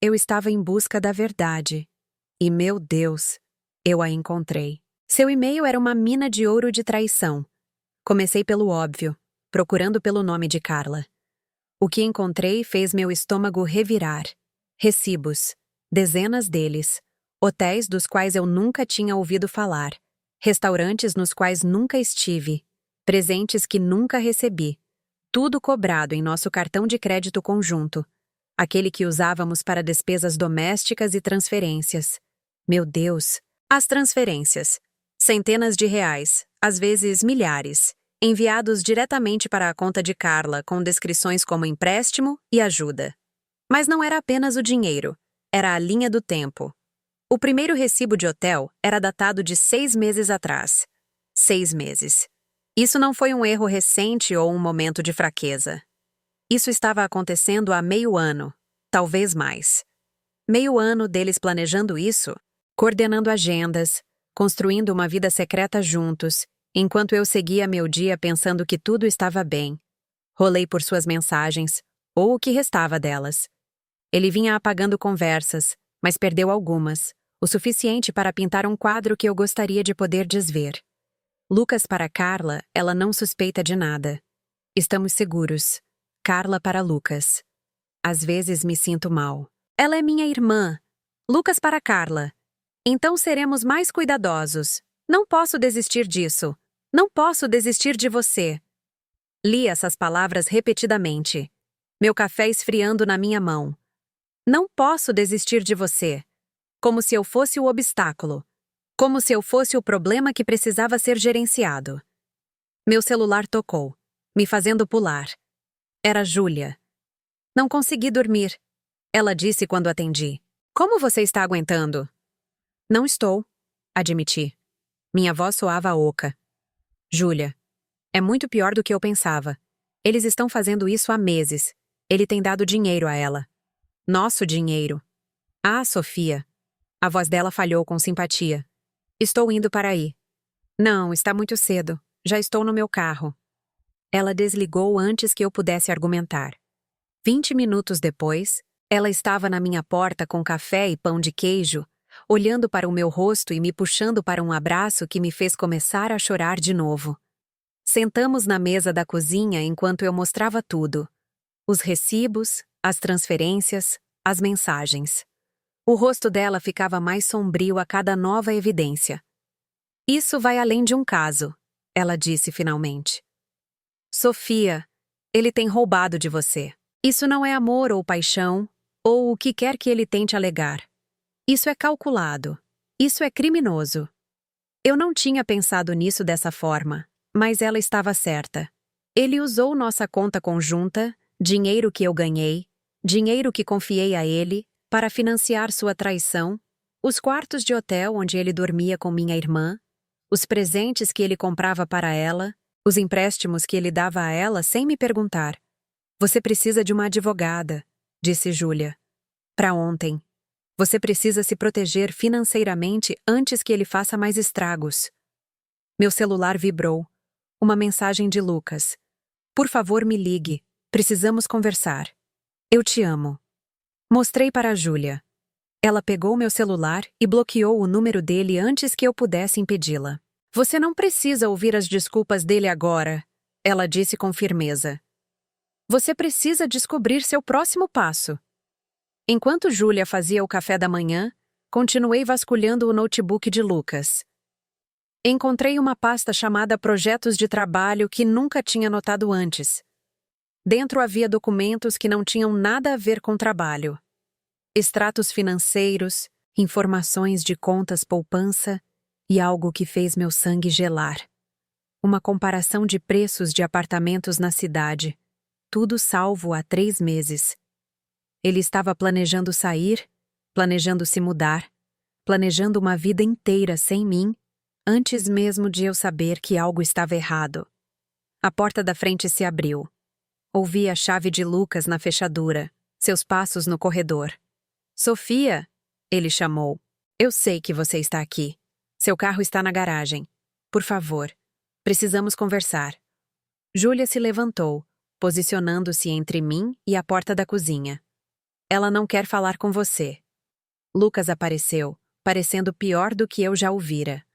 Eu estava em busca da verdade. E, meu Deus, eu a encontrei. Seu e-mail era uma mina de ouro de traição. Comecei pelo óbvio, procurando pelo nome de Carla. O que encontrei fez meu estômago revirar. Recibos, dezenas deles, hotéis dos quais eu nunca tinha ouvido falar, restaurantes nos quais nunca estive, presentes que nunca recebi, tudo cobrado em nosso cartão de crédito conjunto, aquele que usávamos para despesas domésticas e transferências. Meu Deus! As transferências. Centenas de reais, às vezes milhares, enviados diretamente para a conta de Carla com descrições como empréstimo e ajuda. Mas não era apenas o dinheiro, era a linha do tempo. O primeiro recibo de hotel era datado de 6 meses atrás. 6 meses. Isso não foi um erro recente ou um momento de fraqueza. Isso estava acontecendo há meio ano, talvez mais. Meio ano deles planejando isso, coordenando agendas, construindo uma vida secreta juntos, enquanto eu seguia meu dia pensando que tudo estava bem. Rolei por suas mensagens, ou o que restava delas. Ele vinha apagando conversas, mas perdeu algumas, o suficiente para pintar um quadro que eu gostaria de poder desver. Lucas para Carla, ela não suspeita de nada. Estamos seguros. Carla para Lucas. Às vezes me sinto mal. Ela é minha irmã. Lucas para Carla. Então seremos mais cuidadosos. Não posso desistir disso. Não posso desistir de você. Li essas palavras repetidamente. Meu café esfriando na minha mão. Não posso desistir de você. Como se eu fosse o obstáculo. Como se eu fosse o problema que precisava ser gerenciado. Meu celular tocou, me fazendo pular. Era Júlia. Não consegui dormir. Ela disse quando atendi. Como você está aguentando? Não estou, admiti. Minha voz soava oca. Júlia, é muito pior do que eu pensava. Eles estão fazendo isso há meses. Ele tem dado dinheiro a ela. Nosso dinheiro. Ah, Sofia. A voz dela falhou com simpatia. Estou indo para aí. Não, está muito cedo. Já estou no meu carro. Ela desligou antes que eu pudesse argumentar. 20 minutos depois, ela estava na minha porta com café e pão de queijo, olhando para o meu rosto e me puxando para um abraço que me fez começar a chorar de novo. Sentamos na mesa da cozinha enquanto eu mostrava tudo. Os recibos, as transferências, as mensagens. O rosto dela ficava mais sombrio a cada nova evidência. Isso vai além de um caso, ela disse finalmente. Sofia, ele tem roubado de você. Isso não é amor ou paixão, ou o que quer que ele tente alegar. Isso é calculado. Isso é criminoso. Eu não tinha pensado nisso dessa forma, mas ela estava certa. Ele usou nossa conta conjunta, dinheiro que eu ganhei, dinheiro que confiei a ele, para financiar sua traição, os quartos de hotel onde ele dormia com minha irmã, os presentes que ele comprava para ela, os empréstimos que ele dava a ela sem me perguntar. Você precisa de uma advogada, disse Júlia. Para ontem. Você precisa se proteger financeiramente antes que ele faça mais estragos. Meu celular vibrou. Uma mensagem de Lucas. Por favor, me ligue. Precisamos conversar. Eu te amo. Mostrei para Júlia. Ela pegou meu celular e bloqueou o número dele antes que eu pudesse impedi-la. Você não precisa ouvir as desculpas dele agora, ela disse com firmeza. Você precisa descobrir seu próximo passo. Enquanto Júlia fazia o café da manhã, continuei vasculhando o notebook de Lucas. Encontrei uma pasta chamada Projetos de Trabalho que nunca tinha notado antes. Dentro havia documentos que não tinham nada a ver com trabalho. Extratos financeiros, informações de contas poupança e algo que fez meu sangue gelar. Uma comparação de preços de apartamentos na cidade, tudo salvo há 3 meses. Ele estava planejando sair, planejando se mudar, planejando uma vida inteira sem mim, antes mesmo de eu saber que algo estava errado. A porta da frente se abriu. Ouvi a chave de Lucas na fechadura, seus passos no corredor. Sofia, ele chamou. Eu sei que você está aqui. Seu carro está na garagem. Por favor, precisamos conversar. Júlia se levantou, posicionando-se entre mim e a porta da cozinha. Ela não quer falar com você. Lucas apareceu, parecendo pior do que eu já ouvira.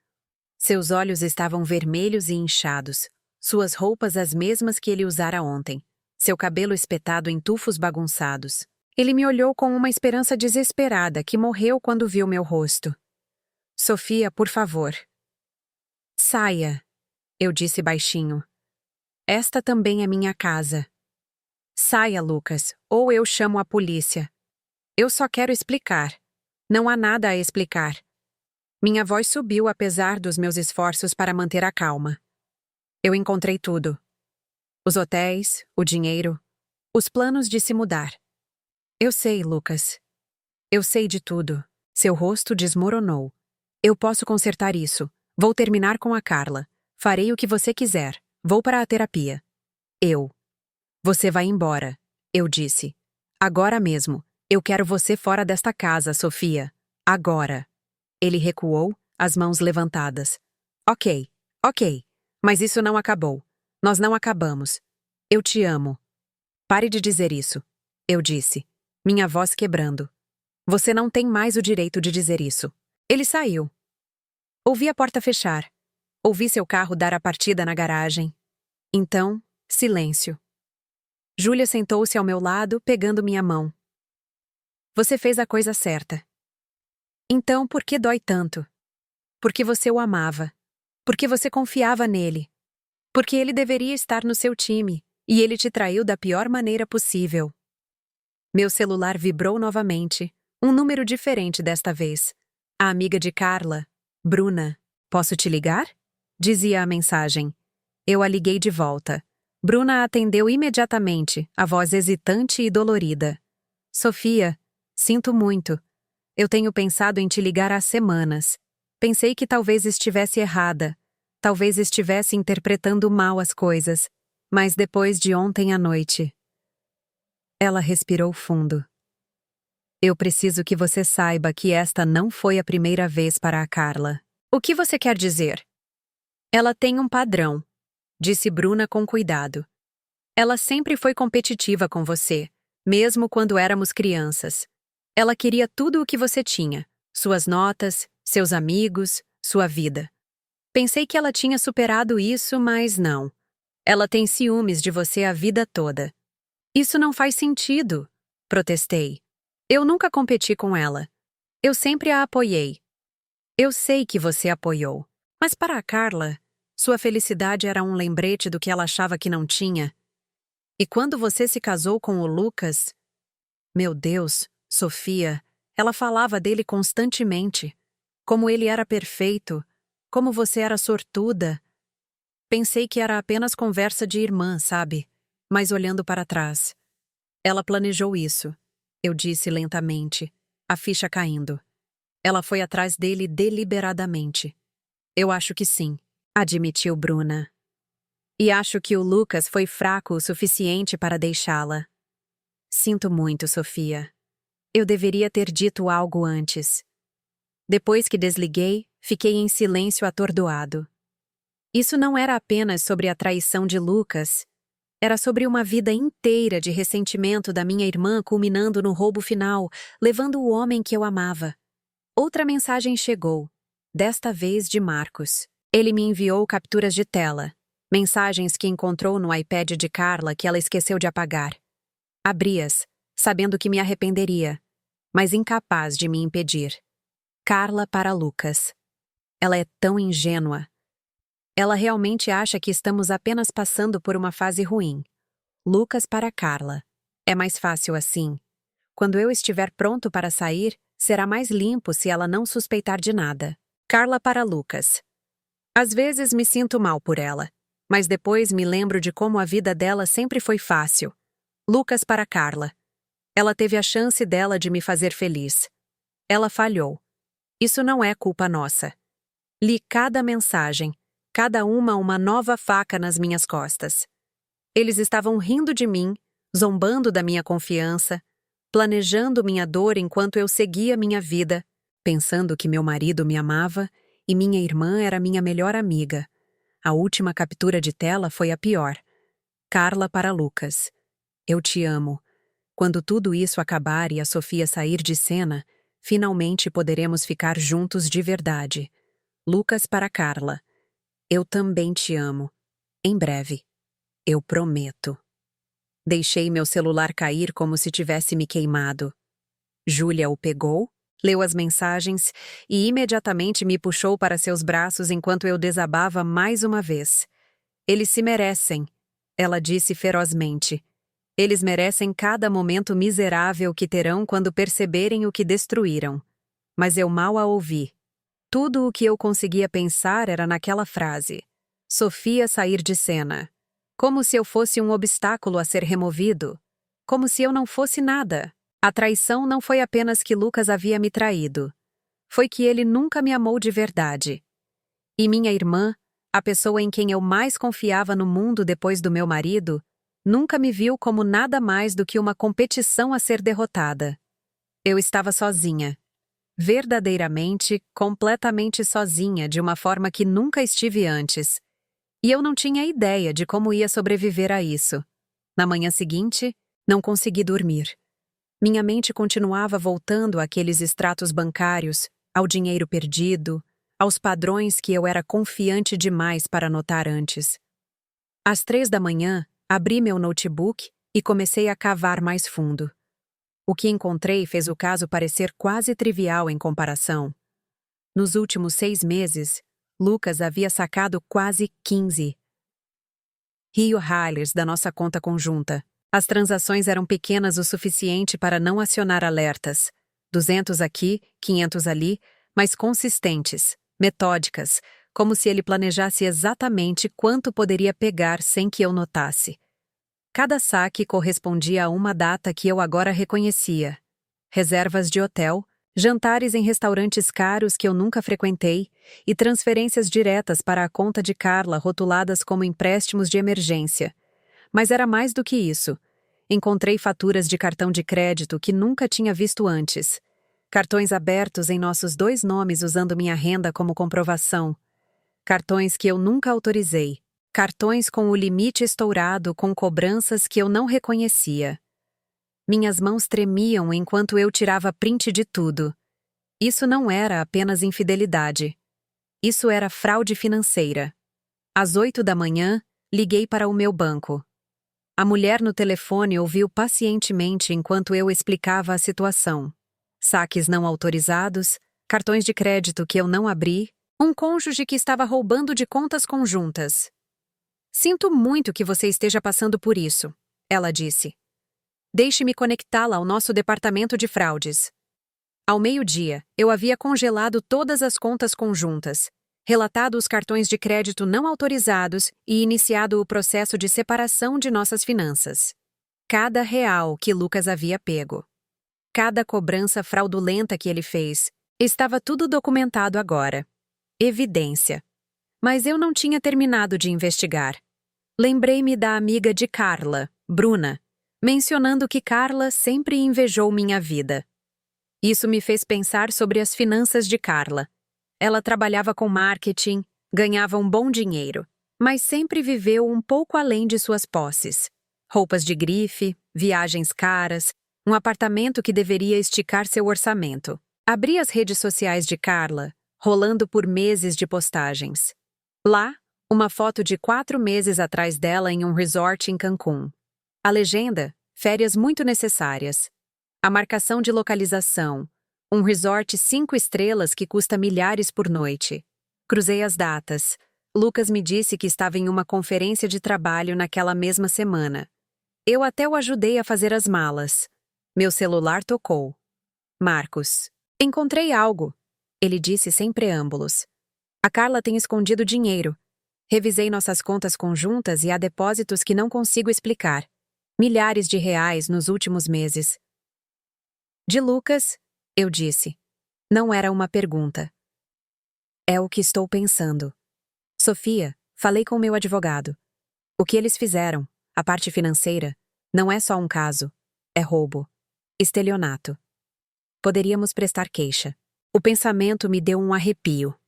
Seus olhos estavam vermelhos e inchados, suas roupas as mesmas que ele usara ontem, seu cabelo espetado em tufos bagunçados. Ele me olhou com uma esperança desesperada que morreu quando viu meu rosto. Sofia, por favor. Saia, eu disse baixinho. Esta também é minha casa. Saia, Lucas, ou eu chamo a polícia. Eu só quero explicar. Não há nada a explicar. Minha voz subiu apesar dos meus esforços para manter a calma. Eu encontrei tudo. Os hotéis, o dinheiro, os planos de se mudar. Eu sei, Lucas. Eu sei de tudo. Seu rosto desmoronou. Eu posso consertar isso. Vou terminar com a Carla. Farei o que você quiser. Vou para a terapia. Você vai embora, eu disse. Agora mesmo. Eu quero você fora desta casa, Sofia. Agora. Ele recuou, as mãos levantadas. Ok. Mas isso não acabou. Nós não acabamos. Eu te amo. Pare de dizer isso, eu disse, minha voz quebrando. Você não tem mais o direito de dizer isso. Ele saiu. Ouvi a porta fechar. Ouvi seu carro dar a partida na garagem. Então, silêncio. Júlia sentou-se ao meu lado, pegando minha mão. Você fez a coisa certa. Então, por que dói tanto? Porque você o amava. Porque você confiava nele. Porque ele deveria estar no seu time, e ele te traiu da pior maneira possível. Meu celular vibrou novamente, um número diferente desta vez. A amiga de Carla, Bruna. Posso te ligar? Dizia a mensagem. Eu a liguei de volta. Bruna atendeu imediatamente, a voz hesitante e dolorida. Sofia, sinto muito. Eu tenho pensado em te ligar há semanas. Pensei que talvez estivesse errada. Talvez estivesse interpretando mal as coisas. Mas depois de ontem à noite... Ela respirou fundo. Eu preciso que você saiba que esta não foi a primeira vez para a Carla. O que você quer dizer? Ela tem um padrão, disse Bruna com cuidado. Ela sempre foi competitiva com você, mesmo quando éramos crianças. Ela queria tudo o que você tinha, suas notas, seus amigos, sua vida. Pensei que ela tinha superado isso, mas não. Ela tem ciúmes de você a vida toda. Isso não faz sentido, protestei. Eu nunca competi com ela. Eu sempre a apoiei. Eu sei que você apoiou, mas para a Carla, sua felicidade era um lembrete do que ela achava que não tinha. E quando você se casou com o Lucas... Meu Deus, Sofia, ela falava dele constantemente. Como ele era perfeito, como você era sortuda. Pensei que era apenas conversa de irmã, sabe? Mas olhando para trás. Ela planejou isso, eu disse lentamente, a ficha caindo. Ela foi atrás dele deliberadamente. Eu acho que sim, admitiu Bruna. E acho que o Lucas foi fraco o suficiente para deixá-la. Sinto muito, Sofia. Eu deveria ter dito algo antes. Depois que desliguei, fiquei em silêncio atordoado. Isso não era apenas sobre a traição de Lucas. Era sobre uma vida inteira de ressentimento da minha irmã culminando no roubo final, levando o homem que eu amava. Outra mensagem chegou, desta vez de Marcos. Ele me enviou capturas de tela, mensagens que encontrou no iPad de Carla que ela esqueceu de apagar. Abri-as, sabendo que me arrependeria, mas incapaz de me impedir. Carla para Lucas. Ela é tão ingênua. Ela realmente acha que estamos apenas passando por uma fase ruim. Lucas para Carla. É mais fácil assim. Quando eu estiver pronto para sair, será mais limpo se ela não suspeitar de nada. Carla para Lucas. Às vezes me sinto mal por ela, mas depois me lembro de como a vida dela sempre foi fácil. Lucas para Carla. Ela teve a chance dela de me fazer feliz. Ela falhou. Isso não é culpa nossa. Li cada mensagem, cada uma nova faca nas minhas costas. Eles estavam rindo de mim, zombando da minha confiança, planejando minha dor enquanto eu seguia minha vida, pensando que meu marido me amava e minha irmã era minha melhor amiga. A última captura de tela foi a pior. Carla para Lucas. Eu te amo. Quando tudo isso acabar e a Sofia sair de cena, finalmente poderemos ficar juntos de verdade. Lucas para Carla. Eu também te amo. Em breve. Eu prometo. Deixei meu celular cair como se tivesse me queimado. Júlia o pegou, leu as mensagens e imediatamente me puxou para seus braços enquanto eu desabava mais uma vez. Eles se merecem, ela disse ferozmente. Eles merecem cada momento miserável que terão quando perceberem o que destruíram. Mas eu mal a ouvi. Tudo o que eu conseguia pensar era naquela frase. Sofia sair de cena. Como se eu fosse um obstáculo a ser removido. Como se eu não fosse nada. A traição não foi apenas que Lucas havia me traído. Foi que ele nunca me amou de verdade. E minha irmã, a pessoa em quem eu mais confiava no mundo depois do meu marido, nunca me viu como nada mais do que uma competição a ser derrotada. Eu estava sozinha. Verdadeiramente, completamente sozinha, de uma forma que nunca estive antes. E eu não tinha ideia de como ia sobreviver a isso. Na manhã seguinte, não consegui dormir. Minha mente continuava voltando àqueles extratos bancários, ao dinheiro perdido, aos padrões que eu era confiante demais para notar antes. Às 3 da manhã, abri meu notebook e comecei a cavar mais fundo. O que encontrei fez o caso parecer quase trivial em comparação. Nos últimos 6 meses, Lucas havia sacado quase 15 Rio Highlands da nossa conta conjunta. As transações eram pequenas o suficiente para não acionar alertas. 200 aqui, 500 ali, mas consistentes, metódicas, como se ele planejasse exatamente quanto poderia pegar sem que eu notasse. Cada saque correspondia a uma data que eu agora reconhecia. Reservas de hotel, jantares em restaurantes caros que eu nunca frequentei e transferências diretas para a conta de Carla rotuladas como empréstimos de emergência. Mas era mais do que isso. Encontrei faturas de cartão de crédito que nunca tinha visto antes. Cartões abertos em nossos 2 nomes usando minha renda como comprovação. Cartões que eu nunca autorizei. Cartões com o limite estourado com cobranças que eu não reconhecia. Minhas mãos tremiam enquanto eu tirava print de tudo. Isso não era apenas infidelidade. Isso era fraude financeira. Às 8 da manhã, liguei para o meu banco. A mulher no telefone ouviu pacientemente enquanto eu explicava a situação. Saques não autorizados, cartões de crédito que eu não abri, um cônjuge que estava roubando de contas conjuntas. Sinto muito que você esteja passando por isso, ela disse. Deixe-me conectá-la ao nosso departamento de fraudes. Ao meio-dia, eu havia congelado todas as contas conjuntas, relatado os cartões de crédito não autorizados e iniciado o processo de separação de nossas finanças. Cada real que Lucas havia pego. Cada cobrança fraudulenta que ele fez. Estava tudo documentado agora. Evidência. Mas eu não tinha terminado de investigar. Lembrei-me da amiga de Carla, Bruna, mencionando que Carla sempre invejou minha vida. Isso me fez pensar sobre as finanças de Carla. Ela trabalhava com marketing, ganhava um bom dinheiro, mas sempre viveu um pouco além de suas posses. Roupas de grife, viagens caras, um apartamento que deveria esticar seu orçamento. Abri as redes sociais de Carla, rolando por meses de postagens. Lá, uma foto de 4 meses atrás dela em um resort em Cancún. A legenda, férias muito necessárias. A marcação de localização, um resort 5 estrelas que custa milhares por noite. Cruzei as datas. Lucas me disse que estava em uma conferência de trabalho naquela mesma semana. Eu até o ajudei a fazer as malas. Meu celular tocou. Marcos. Encontrei algo, ele disse sem preâmbulos. A Carla tem escondido dinheiro. Revisei nossas contas conjuntas e há depósitos que não consigo explicar. Milhares de reais nos últimos meses. De Lucas, eu disse. Não era uma pergunta. É o que estou pensando. Sofia, falei com meu advogado. O que eles fizeram, a parte financeira, não é só um caso. É roubo. Estelionato. Poderíamos prestar queixa. O pensamento me deu um arrepio.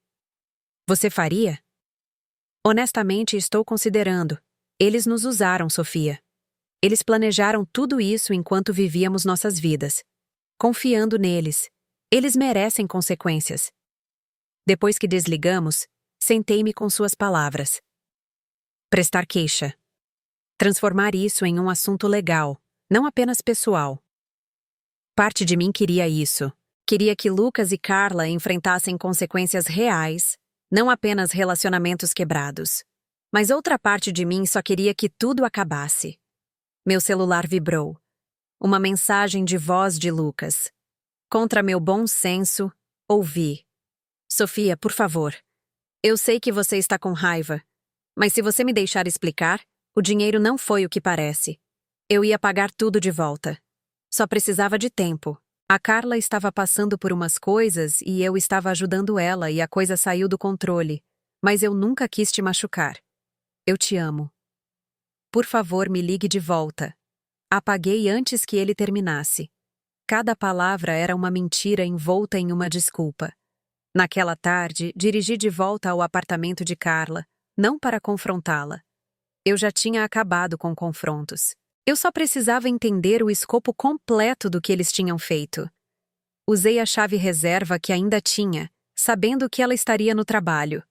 Você faria? Honestamente, estou considerando. Eles nos usaram, Sofia. Eles planejaram tudo isso enquanto vivíamos nossas vidas. Confiando neles. Eles merecem consequências. Depois que desligamos, sentei-me com suas palavras. Prestar queixa. Transformar isso em um assunto legal, não apenas pessoal. Parte de mim queria isso. Queria que Lucas e Carla enfrentassem consequências reais, não apenas relacionamentos quebrados. Mas outra parte de mim só queria que tudo acabasse. Meu celular vibrou. Uma mensagem de voz de Lucas. Contra meu bom senso, ouvi. Sofia, por favor. Eu sei que você está com raiva, mas se você me deixar explicar, o dinheiro não foi o que parece. Eu ia pagar tudo de volta. Só precisava de tempo. A Carla estava passando por umas coisas e eu estava ajudando ela e a coisa saiu do controle. Mas eu nunca quis te machucar. Eu te amo. Por favor, me ligue de volta. Apaguei antes que ele terminasse. Cada palavra era uma mentira envolta em uma desculpa. Naquela tarde, dirigi de volta ao apartamento de Carla, não para confrontá-la. Eu já tinha acabado com confrontos. Eu só precisava entender o escopo completo do que eles tinham feito. Usei a chave reserva que ainda tinha, sabendo que ela estaria no trabalho.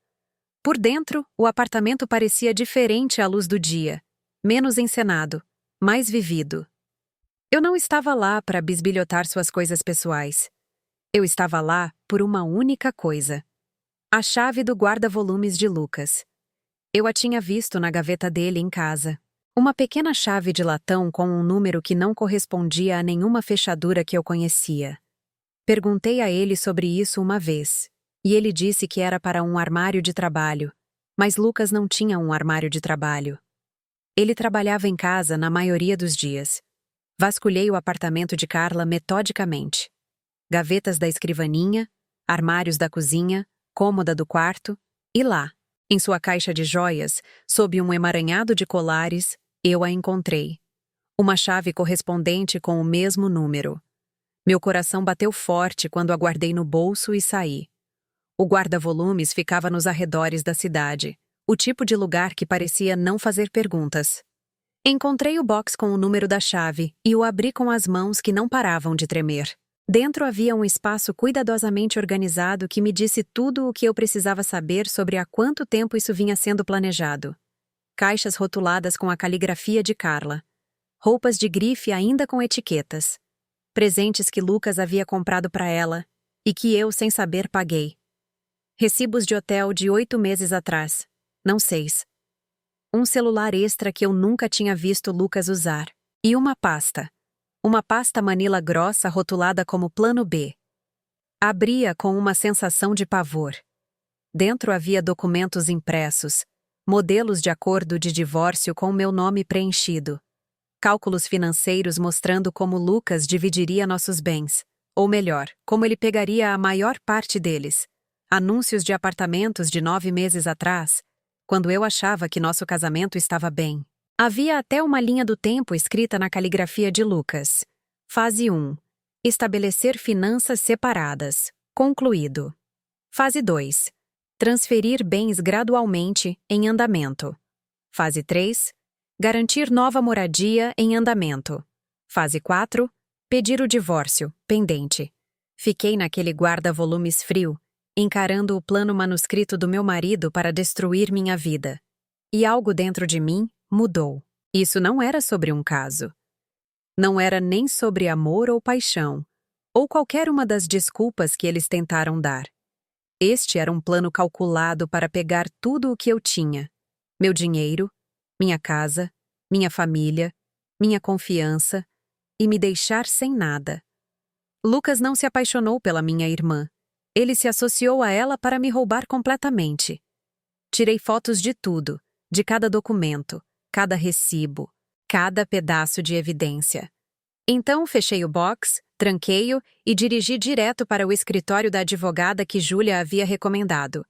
Por dentro, o apartamento parecia diferente à luz do dia, menos encenado, mais vivido. Eu não estava lá para bisbilhotar suas coisas pessoais. Eu estava lá por uma única coisa. A chave do guarda-volumes de Lucas. Eu a tinha visto na gaveta dele em casa. Uma pequena chave de latão com um número que não correspondia a nenhuma fechadura que eu conhecia. Perguntei a ele sobre isso uma vez, e ele disse que era para um armário de trabalho, mas Lucas não tinha um armário de trabalho. Ele trabalhava em casa na maioria dos dias. Vasculhei o apartamento de Carla metodicamente. Gavetas da escrivaninha, armários da cozinha, cômoda do quarto, e lá, em sua caixa de joias, sob um emaranhado de colares, eu a encontrei. Uma chave correspondente com o mesmo número. Meu coração bateu forte quando a guardei no bolso e saí. O guarda-volumes ficava nos arredores da cidade, o tipo de lugar que parecia não fazer perguntas. Encontrei o box com o número da chave e o abri com as mãos que não paravam de tremer. Dentro havia um espaço cuidadosamente organizado que me disse tudo o que eu precisava saber sobre há quanto tempo isso vinha sendo planejado. Caixas rotuladas com a caligrafia de Carla. Roupas de grife ainda com etiquetas. Presentes que Lucas havia comprado para ela e que eu, sem saber, paguei. Recibos de hotel de 8 meses atrás, não 6. Um celular extra que eu nunca tinha visto Lucas usar. E uma pasta. Uma pasta manila grossa rotulada como plano B. Abria com uma sensação de pavor. Dentro havia documentos impressos, modelos de acordo de divórcio com meu nome preenchido, cálculos financeiros mostrando como Lucas dividiria nossos bens, ou melhor, como ele pegaria a maior parte deles, anúncios de apartamentos de 9 meses atrás, quando eu achava que nosso casamento estava bem. Havia até uma linha do tempo escrita na caligrafia de Lucas. Fase 1. Estabelecer finanças separadas. Concluído. Fase 2. Transferir bens gradualmente em andamento. Fase 3. Garantir nova moradia em andamento. Fase 4. Pedir o divórcio, pendente. Fiquei naquele guarda-volumes frio, encarando o plano manuscrito do meu marido para destruir minha vida. E algo dentro de mim mudou. Isso não era sobre um caso. Não era nem sobre amor ou paixão, ou qualquer uma das desculpas que eles tentaram dar. Este era um plano calculado para pegar tudo o que eu tinha: meu dinheiro, minha casa, minha família, minha confiança, e me deixar sem nada. Lucas não se apaixonou pela minha irmã. Ele se associou a ela para me roubar completamente. Tirei fotos de tudo, de cada documento, cada recibo, cada pedaço de evidência. Então fechei o box, tranquei-o e dirigi direto para o escritório da advogada que Júlia havia recomendado.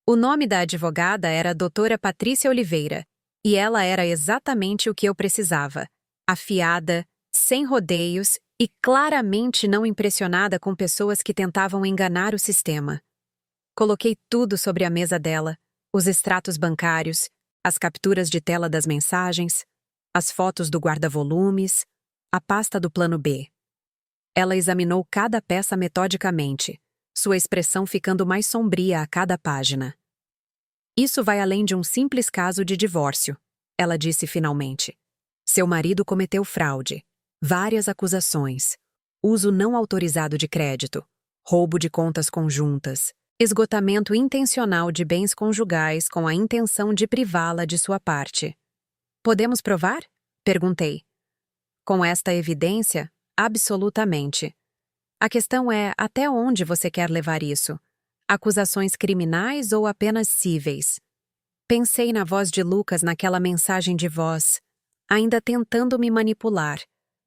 O nome da advogada era a doutora Patrícia Oliveira, e ela era exatamente o que eu precisava: afiada, sem rodeios e claramente não impressionada com pessoas que tentavam enganar o sistema. Coloquei tudo sobre a mesa dela: os extratos bancários, as capturas de tela das mensagens, as fotos do guarda-volumes, a pasta do plano B. Ela examinou cada peça metodicamente, sua expressão ficando mais sombria a cada página. Isso vai além de um simples caso de divórcio, ela disse finalmente. Seu marido cometeu fraude, várias acusações, uso não autorizado de crédito, roubo de contas conjuntas, esgotamento intencional de bens conjugais com a intenção de privá-la de sua parte. Podemos provar? Perguntei. Com esta evidência, absolutamente. A questão é até onde você quer levar isso? Acusações criminais ou apenas cíveis? Pensei na voz de Lucas naquela mensagem de voz, ainda tentando me manipular,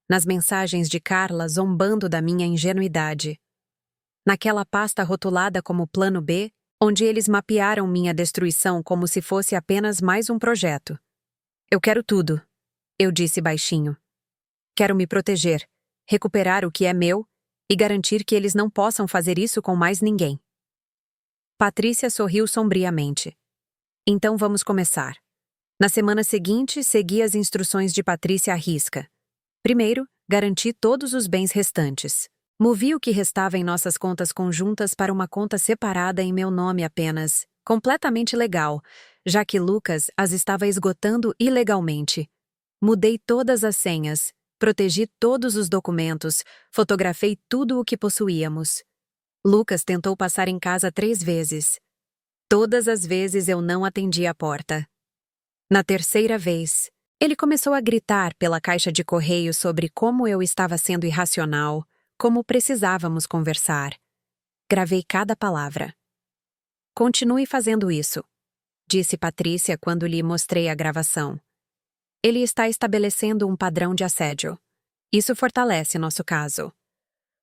nas mensagens de Carla zombando da minha ingenuidade. Naquela pasta rotulada como Plano B, onde eles mapearam minha destruição como se fosse apenas mais um projeto. Eu quero tudo, eu disse baixinho. Quero me proteger, recuperar o que é meu e garantir que eles não possam fazer isso com mais ninguém. Patrícia sorriu sombriamente. Então vamos começar. Na semana seguinte, segui as instruções de Patrícia à risca. Primeiro, garanti todos os bens restantes. Movi o que restava em nossas contas conjuntas para uma conta separada em meu nome apenas, completamente legal, já que Lucas as estava esgotando ilegalmente. Mudei todas as senhas, protegi todos os documentos, fotografei tudo o que possuíamos. Lucas tentou passar em casa 3 vezes. Todas as vezes eu não atendi a porta. Na terceira vez, ele começou a gritar pela caixa de correio sobre como eu estava sendo irracional, como precisávamos conversar. Gravei cada palavra. Continue fazendo isso, disse Patrícia quando lhe mostrei a gravação. Ele está estabelecendo um padrão de assédio. Isso fortalece nosso caso.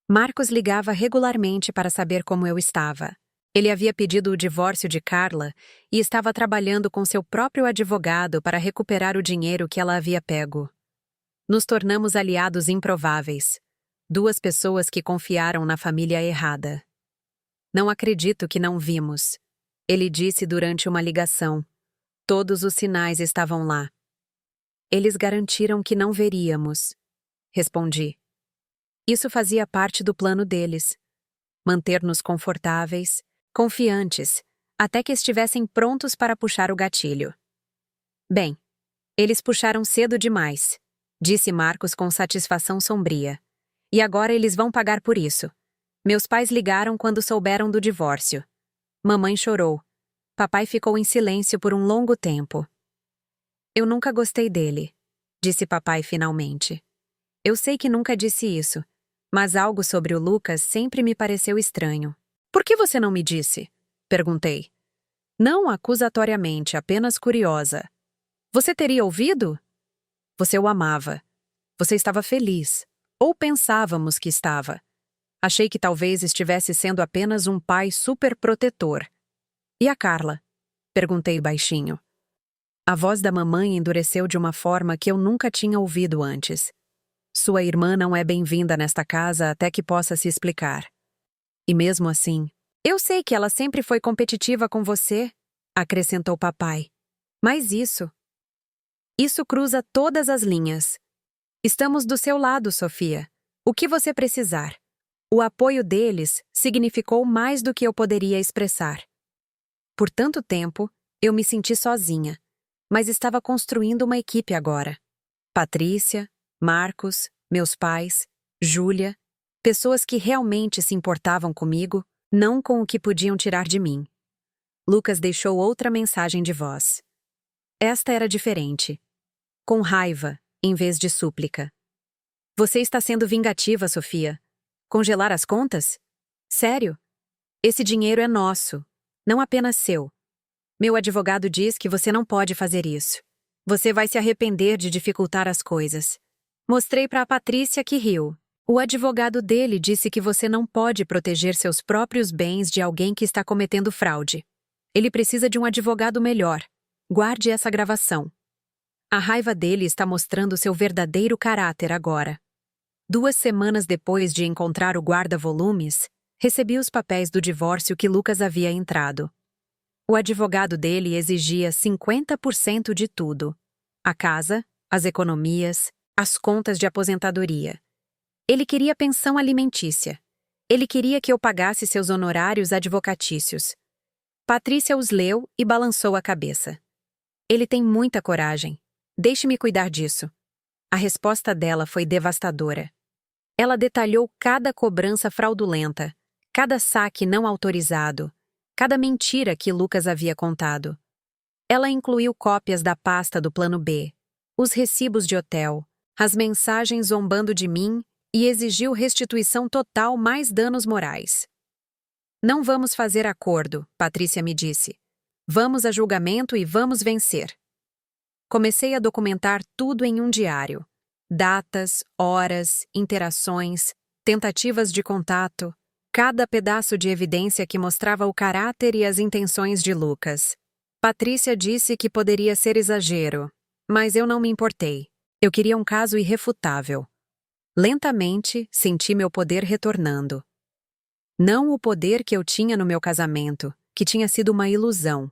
Marcos ligava regularmente para saber como eu estava. Ele havia pedido o divórcio de Carla e estava trabalhando com seu próprio advogado para recuperar o dinheiro que ela havia pego. Nos tornamos aliados improváveis. 2 pessoas que confiaram na família errada. Não acredito que não vimos, ele disse durante uma ligação. Todos os sinais estavam lá. Eles garantiram que não veríamos, respondi. Isso fazia parte do plano deles. Manter-nos confortáveis, confiantes, até que estivessem prontos para puxar o gatilho. Bem, eles puxaram cedo demais, disse Marcos com satisfação sombria. E agora eles vão pagar por isso. Meus pais ligaram quando souberam do divórcio. Mamãe chorou. Papai ficou em silêncio por um longo tempo. Eu nunca gostei dele, disse papai finalmente. Eu sei que nunca disse isso, mas algo sobre o Lucas sempre me pareceu estranho. Por que você não me disse? Perguntei. Não acusatoriamente, apenas curiosa. Você teria ouvido? Você o amava. Você estava feliz. Ou pensávamos que estava. Achei que talvez estivesse sendo apenas um pai superprotetor. E a Carla? Perguntei baixinho. A voz da mamãe endureceu de uma forma que eu nunca tinha ouvido antes. Sua irmã não é bem-vinda nesta casa até que possa se explicar. E mesmo assim, eu sei que ela sempre foi competitiva com você, acrescentou papai. Mas isso. Isso cruza todas as linhas. Estamos do seu lado, Sofia. O que você precisar. O apoio deles significou mais do que eu poderia expressar. Por tanto tempo, eu me senti sozinha, mas estava construindo uma equipe agora. Patrícia, Marcos, meus pais, Júlia, pessoas que realmente se importavam comigo, não com o que podiam tirar de mim. Lucas deixou outra mensagem de voz. Esta era diferente. Com raiva, em vez de súplica. Você está sendo vingativa, Sofia. Congelar as contas? Sério? Esse dinheiro é nosso, não apenas seu. Meu advogado diz que você não pode fazer isso. Você vai se arrepender de dificultar as coisas. Mostrei para a Patrícia que riu. O advogado dele disse que você não pode proteger seus próprios bens de alguém que está cometendo fraude. Ele precisa de um advogado melhor. Guarde essa gravação. A raiva dele está mostrando seu verdadeiro caráter agora. 2 semanas depois de encontrar o guarda-volumes, recebi os papéis do divórcio que Lucas havia entrado. O advogado dele exigia 50% de tudo. A casa, as economias, as contas de aposentadoria. Ele queria pensão alimentícia. Ele queria que eu pagasse seus honorários advocatícios. Patrícia os leu e balançou a cabeça. Ele tem muita coragem. Deixe-me cuidar disso. A resposta dela foi devastadora. Ela detalhou cada cobrança fraudulenta, cada saque não autorizado, cada mentira que Lucas havia contado. Ela incluiu cópias da pasta do Plano B, os recibos de hotel, as mensagens zombando de mim e exigiu restituição total mais danos morais. Não vamos fazer acordo, Patrícia me disse. Vamos a julgamento e vamos vencer. Comecei a documentar tudo em um diário. Datas, horas, interações, tentativas de contato, cada pedaço de evidência que mostrava o caráter e as intenções de Lucas. Patrícia disse que poderia ser exagero, mas eu não me importei. Eu queria um caso irrefutável. Lentamente, senti meu poder retornando. Não o poder que eu tinha no meu casamento, que tinha sido uma ilusão.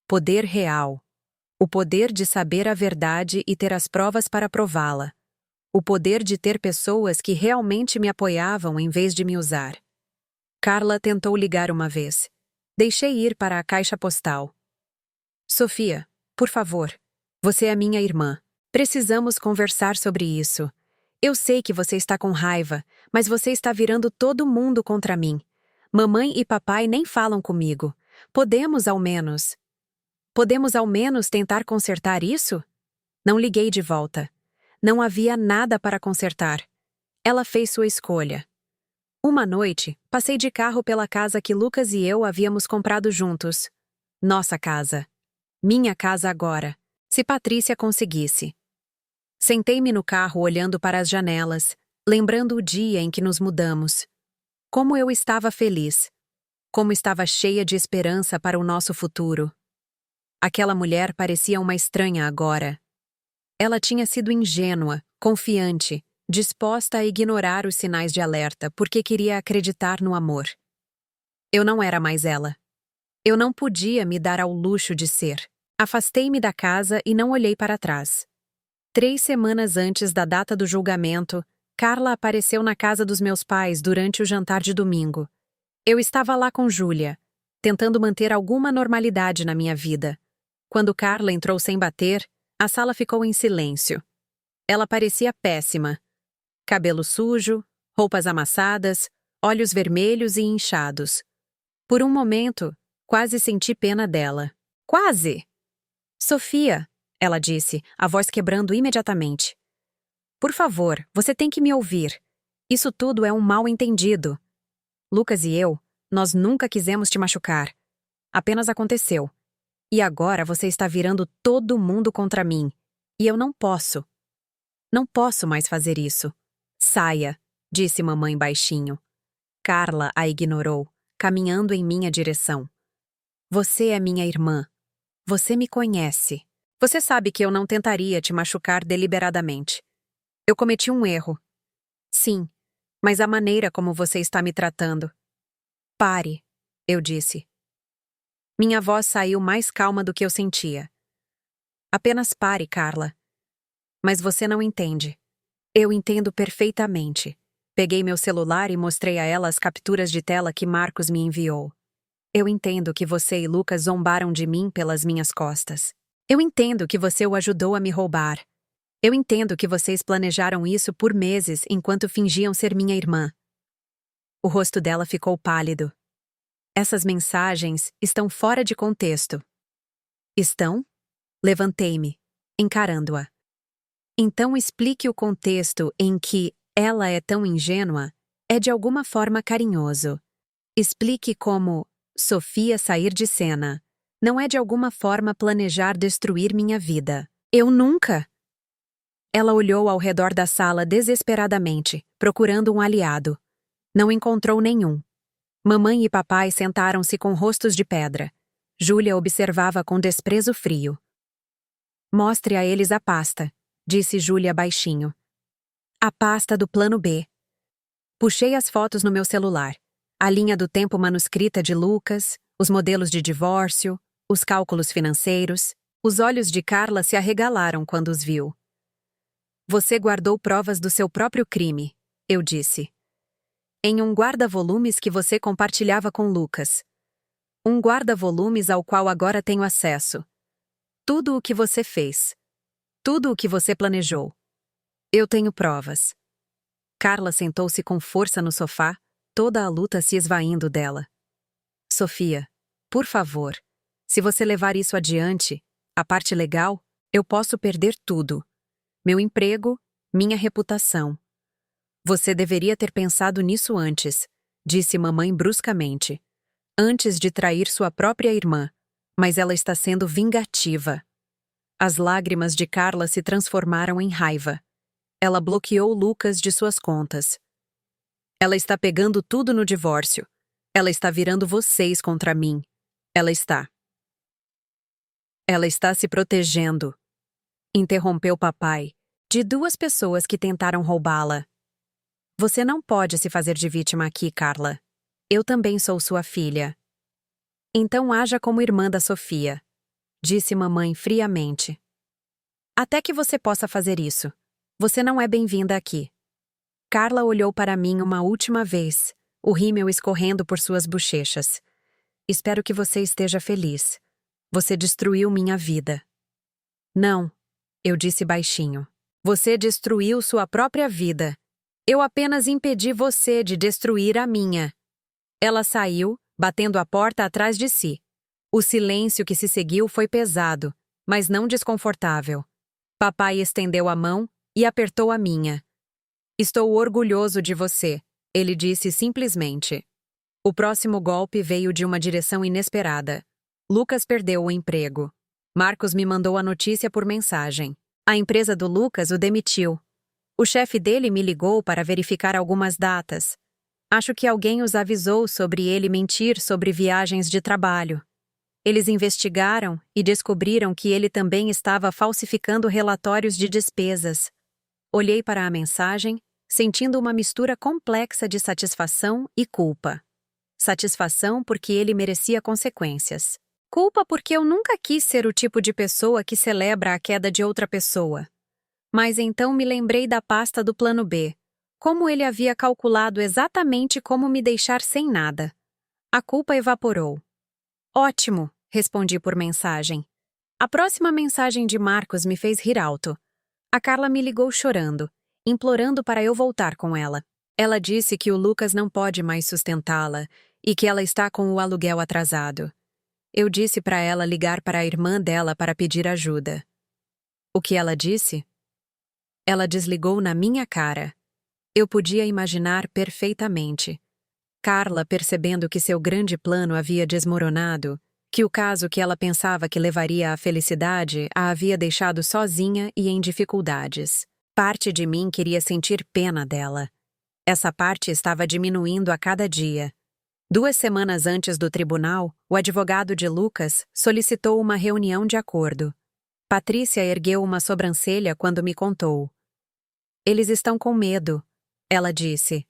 Poder real. O poder de saber a verdade e ter as provas para prová-la. O poder de ter pessoas que realmente me apoiavam em vez de me usar. Carla tentou ligar uma vez. Deixei ir para a caixa postal. Sofia, por favor, você é minha irmã. Precisamos conversar sobre isso. Eu sei que você está com raiva, mas você está virando todo mundo contra mim. Mamãe e papai nem falam comigo. Podemos ao menos tentar consertar isso? Não liguei de volta. Não havia nada para consertar. Ela fez sua escolha. Uma noite, passei de carro pela casa que Lucas e eu havíamos comprado juntos. Nossa casa. Minha casa agora. Se Patrícia conseguisse. Sentei-me no carro olhando para as janelas, lembrando o dia em que nos mudamos. Como eu estava feliz. Como estava cheia de esperança para o nosso futuro. Aquela mulher parecia uma estranha agora. Ela tinha sido ingênua, confiante, disposta a ignorar os sinais de alerta porque queria acreditar no amor. Eu não era mais ela. Eu não podia me dar ao luxo de ser. Afastei-me da casa e não olhei para trás. 3 semanas antes da data do julgamento, Carla apareceu na casa dos meus pais durante o jantar de domingo. Eu estava lá com Júlia, tentando manter alguma normalidade na minha vida. Quando Carla entrou sem bater, a sala ficou em silêncio. Ela parecia péssima. Cabelo sujo, roupas amassadas, olhos vermelhos e inchados. Por um momento, quase senti pena dela. Quase! Sofia, ela disse, a voz quebrando imediatamente. Por favor, você tem que me ouvir. Isso tudo é um mal-entendido. Lucas e eu, nós nunca quisemos te machucar. Apenas aconteceu. E agora você está virando todo mundo contra mim. E eu não posso. Não posso mais fazer isso. Saia, disse mamãe baixinho. Carla a ignorou, caminhando em minha direção. Você é minha irmã. Você me conhece. Você sabe que eu não tentaria te machucar deliberadamente. Eu cometi um erro. Sim, mas a maneira como você está me tratando. Pare, eu disse. Minha voz saiu mais calma do que eu sentia. Apenas pare, Carla. Mas você não entende. Eu entendo perfeitamente. Peguei meu celular e mostrei a ela as capturas de tela que Marcos me enviou. Eu entendo que você e Lucas zombaram de mim pelas minhas costas. Eu entendo que você o ajudou a me roubar. Eu entendo que vocês planejaram isso por meses enquanto fingiam ser minha irmã. O rosto dela ficou pálido. Essas mensagens estão fora de contexto. Estão? Levantei-me, encarando-a. Então explique o contexto em que ela é tão ingênua, é de alguma forma carinhoso. Explique como Sofia sair de cena não é de alguma forma planejar destruir minha vida. Eu nunca! Ela olhou ao redor da sala desesperadamente, procurando um aliado. Não encontrou nenhum. Mamãe e papai sentaram-se com rostos de pedra. Júlia observava com desprezo frio. Mostre a eles a pasta, disse Júlia baixinho. A pasta do plano B. Puxei as fotos no meu celular. A linha do tempo manuscrita de Lucas, os modelos de divórcio, os cálculos financeiros. Os olhos de Carla se arregalaram quando os viu. Você guardou provas do seu próprio crime, eu disse. Em um guarda-volumes que você compartilhava com Lucas. Um guarda-volumes ao qual agora tenho acesso. Tudo o que você fez. Tudo o que você planejou. Eu tenho provas. Carla sentou-se com força no sofá, toda a luta se esvaindo dela. Sofia, por favor, se você levar isso adiante, a parte legal, eu posso perder tudo. Meu emprego, minha reputação. Você deveria ter pensado nisso antes, disse mamãe bruscamente. Antes de trair sua própria irmã, mas ela está sendo vingativa. As lágrimas de Carla se transformaram em raiva. Ela bloqueou Lucas de suas contas. Ela está pegando tudo no divórcio. Ela está virando vocês contra mim. Ela está se protegendo. Interrompeu papai, de duas pessoas que tentaram roubá-la. Você não pode se fazer de vítima aqui, Carla. Eu também sou sua filha. Então haja como irmã da Sofia, disse mamãe friamente. Até que você possa fazer isso. Você não é bem-vinda aqui. Carla olhou para mim uma última vez, o rímel escorrendo por suas bochechas. Espero que você esteja feliz. Você destruiu minha vida. Não, eu disse baixinho. Você destruiu sua própria vida. Eu apenas impedi você de destruir a minha. Ela saiu, batendo a porta atrás de si. O silêncio que se seguiu foi pesado, mas não desconfortável. Papai estendeu a mão e apertou a minha. Estou orgulhoso de você, ele disse simplesmente. O próximo golpe veio de uma direção inesperada. Lucas perdeu o emprego. Marcos me mandou a notícia por mensagem. A empresa do Lucas o demitiu. O chefe dele me ligou para verificar algumas datas. Acho que alguém os avisou sobre ele mentir sobre viagens de trabalho. Eles investigaram e descobriram que ele também estava falsificando relatórios de despesas. Olhei para a mensagem, sentindo uma mistura complexa de satisfação e culpa. Satisfação porque ele merecia consequências. Culpa porque eu nunca quis ser o tipo de pessoa que celebra a queda de outra pessoa. Mas então me lembrei da pasta do plano B. Como ele havia calculado exatamente como me deixar sem nada. A culpa evaporou. Ótimo, respondi por mensagem. A próxima mensagem de Marcos me fez rir alto. A Carla me ligou chorando, implorando para eu voltar com ela. Ela disse que o Lucas não pode mais sustentá-la e que ela está com o aluguel atrasado. Eu disse para ela ligar para a irmã dela para pedir ajuda. O que ela disse? Ela desligou na minha cara. Eu podia imaginar perfeitamente. Carla, percebendo que seu grande plano havia desmoronado, que o caso que ela pensava que levaria à felicidade a havia deixado sozinha e em dificuldades. Parte de mim queria sentir pena dela. Essa parte estava diminuindo a cada dia. 2 semanas antes do tribunal, o advogado de Lucas solicitou uma reunião de acordo. Patrícia ergueu uma sobrancelha quando me contou. Eles estão com medo, ela disse.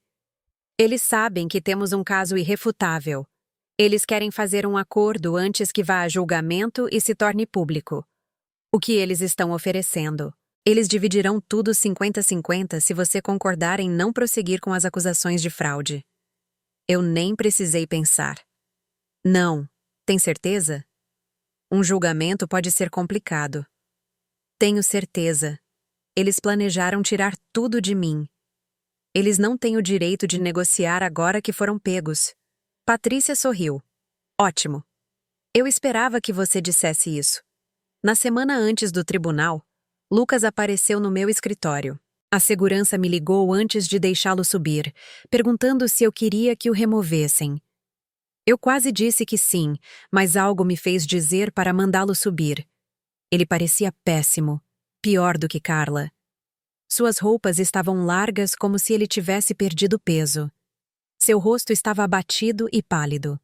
Eles sabem que temos um caso irrefutável. Eles querem fazer um acordo antes que vá a julgamento e se torne público. O que eles estão oferecendo? Eles dividirão tudo 50-50 se você concordar em não prosseguir com as acusações de fraude. Eu nem precisei pensar. Não. Tem certeza? Um julgamento pode ser complicado. Tenho certeza. Eles planejaram tirar tudo de mim. Eles não têm o direito de negociar agora que foram pegos. Patrícia sorriu. Ótimo. Eu esperava que você dissesse isso. Na semana antes do tribunal, Lucas apareceu no meu escritório. A segurança me ligou antes de deixá-lo subir, perguntando se eu queria que o removessem. Eu quase disse que sim, mas algo me fez dizer para mandá-lo subir. Ele parecia péssimo, pior do que Carla. Suas roupas estavam largas como se ele tivesse perdido peso. Seu rosto estava abatido e pálido.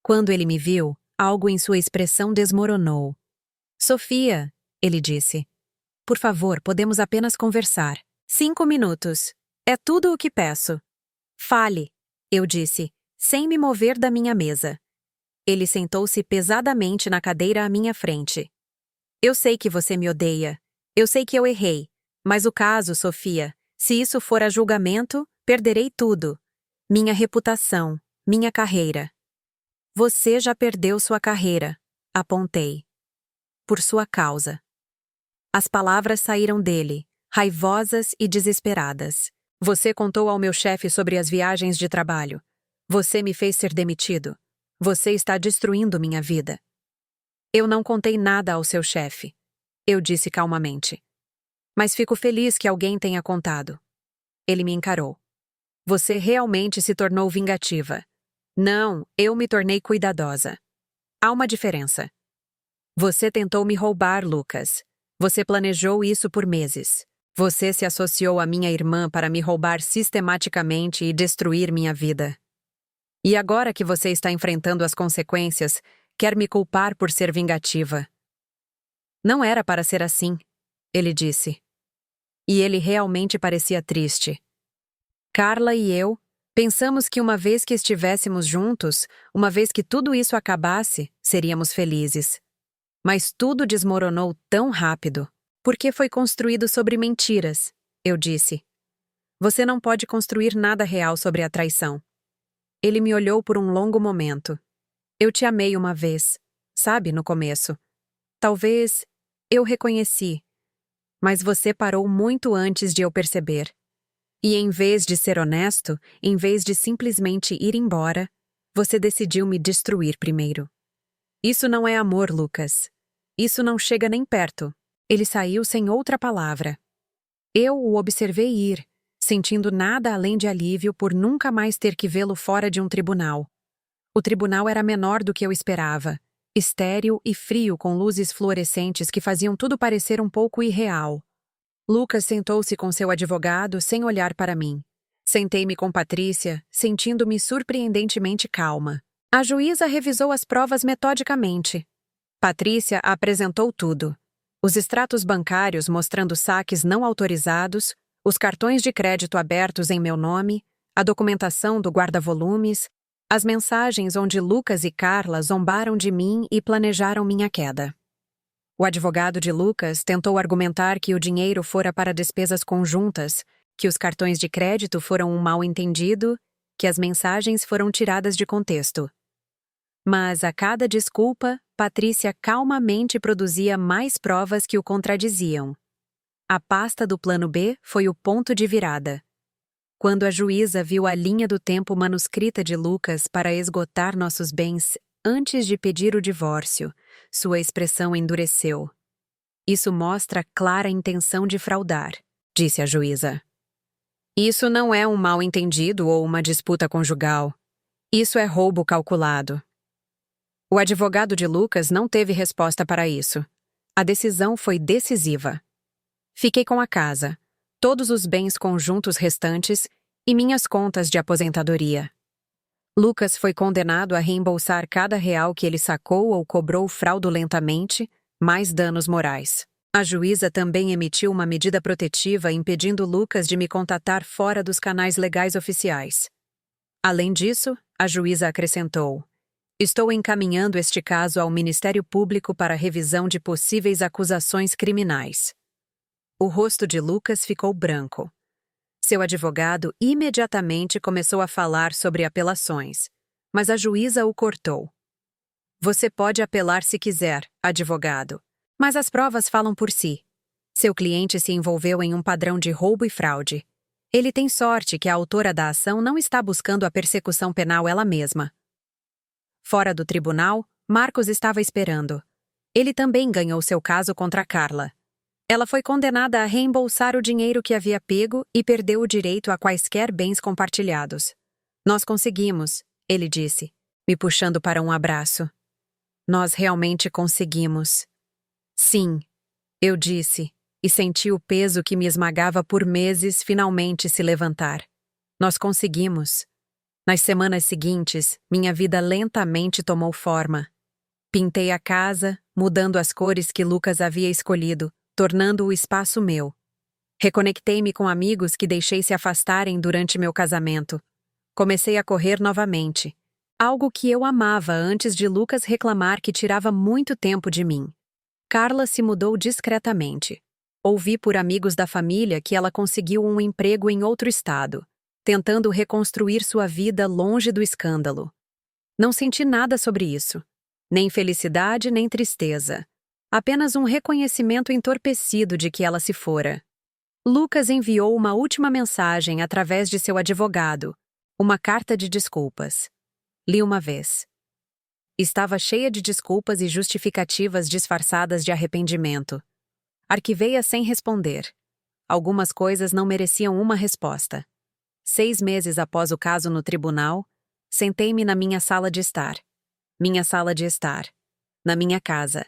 Quando ele me viu, algo em sua expressão desmoronou. Sofia, ele disse. Por favor, podemos apenas conversar. 5 minutos. É tudo o que peço. Fale, eu disse, sem me mover da minha mesa. Ele sentou-se pesadamente na cadeira à minha frente. Eu sei que você me odeia. Eu sei que eu errei. Mas o caso, Sofia, se isso for a julgamento, perderei tudo. Minha reputação, minha carreira. Você já perdeu sua carreira, apontei. Por sua causa. As palavras saíram dele, raivosas e desesperadas. Você contou ao meu chefe sobre as viagens de trabalho. Você me fez ser demitido. Você está destruindo minha vida. Eu não contei nada ao seu chefe. Eu disse calmamente. Mas fico feliz que alguém tenha contado. Ele me encarou. Você realmente se tornou vingativa. Não, eu me tornei cuidadosa. Há uma diferença. Você tentou me roubar, Lucas. Você planejou isso por meses. Você se associou à minha irmã para me roubar sistematicamente e destruir minha vida. E agora que você está enfrentando as consequências, quer me culpar por ser vingativa. Não era para ser assim, ele disse. E ele realmente parecia triste. Carla e eu pensamos que uma vez que estivéssemos juntos, uma vez que tudo isso acabasse, seríamos felizes. Mas tudo desmoronou tão rápido. Porque foi construído sobre mentiras, eu disse. Você não pode construir nada real sobre a traição. Ele me olhou por um longo momento. Eu te amei uma vez, sabe, no começo. Talvez eu reconheci, mas você parou muito antes de eu perceber. E em vez de ser honesto, em vez de simplesmente ir embora, você decidiu me destruir primeiro. Isso não é amor, Lucas. Isso não chega nem perto. Ele saiu sem outra palavra. Eu o observei ir, sentindo nada além de alívio por nunca mais ter que vê-lo fora de um tribunal. O tribunal era menor do que eu esperava, estéril e frio com luzes fluorescentes que faziam tudo parecer um pouco irreal. Lucas sentou-se com seu advogado sem olhar para mim. Sentei-me com Patrícia, sentindo-me surpreendentemente calma. A juíza revisou as provas metodicamente. Patrícia apresentou tudo. Os extratos bancários mostrando saques não autorizados, os cartões de crédito abertos em meu nome, a documentação do guarda-volumes, as mensagens onde Lucas e Carla zombaram de mim e planejaram minha queda. O advogado de Lucas tentou argumentar que o dinheiro fora para despesas conjuntas, que os cartões de crédito foram um mal-entendido, que as mensagens foram tiradas de contexto. Mas a cada desculpa, Patrícia calmamente produzia mais provas que o contradiziam. A pasta do plano B foi o ponto de virada. Quando a juíza viu a linha do tempo manuscrita de Lucas para esgotar nossos bens antes de pedir o divórcio, sua expressão endureceu. Isso mostra clara intenção de fraudar, disse a juíza. Isso não é um mal-entendido ou uma disputa conjugal. Isso é roubo calculado. O advogado de Lucas não teve resposta para isso. A decisão foi decisiva. Fiquei com a casa, todos os bens conjuntos restantes e minhas contas de aposentadoria. Lucas foi condenado a reembolsar cada real que ele sacou ou cobrou fraudulentamente, mais danos morais. A juíza também emitiu uma medida protetiva impedindo Lucas de me contatar fora dos canais legais oficiais. Além disso, a juíza acrescentou: Estou encaminhando este caso ao Ministério Público para revisão de possíveis acusações criminais. O rosto de Lucas ficou branco. Seu advogado imediatamente começou a falar sobre apelações, mas a juíza o cortou. Você pode apelar se quiser, advogado, mas as provas falam por si. Seu cliente se envolveu em um padrão de roubo e fraude. Ele tem sorte que a autora da ação não está buscando a persecução penal ela mesma. Fora do tribunal, Marcos estava esperando. Ele também ganhou seu caso contra Carla. Ela foi condenada a reembolsar o dinheiro que havia pego e perdeu o direito a quaisquer bens compartilhados. Nós conseguimos, ele disse, me puxando para um abraço. Nós realmente conseguimos. Sim, eu disse, e senti o peso que me esmagava por meses finalmente se levantar. Nós conseguimos. Nas semanas seguintes, minha vida lentamente tomou forma. Pintei a casa, mudando as cores que Lucas havia escolhido, tornando o espaço meu. Reconectei-me com amigos que deixei se afastarem durante meu casamento. Comecei a correr novamente, algo que eu amava antes de Lucas reclamar que tirava muito tempo de mim. Carla se mudou discretamente. Ouvi por amigos da família que ela conseguiu um emprego em outro estado, tentando reconstruir sua vida longe do escândalo. Não senti nada sobre isso. Nem felicidade, nem tristeza. Apenas um reconhecimento entorpecido de que ela se fora. Lucas enviou uma última mensagem através de seu advogado, uma carta de desculpas. Li uma vez. Estava cheia de desculpas e justificativas disfarçadas de arrependimento. Arquivei-a sem responder. Algumas coisas não mereciam uma resposta. 6 meses após o caso no tribunal, sentei-me na minha sala de estar. Minha sala de estar. Na minha casa.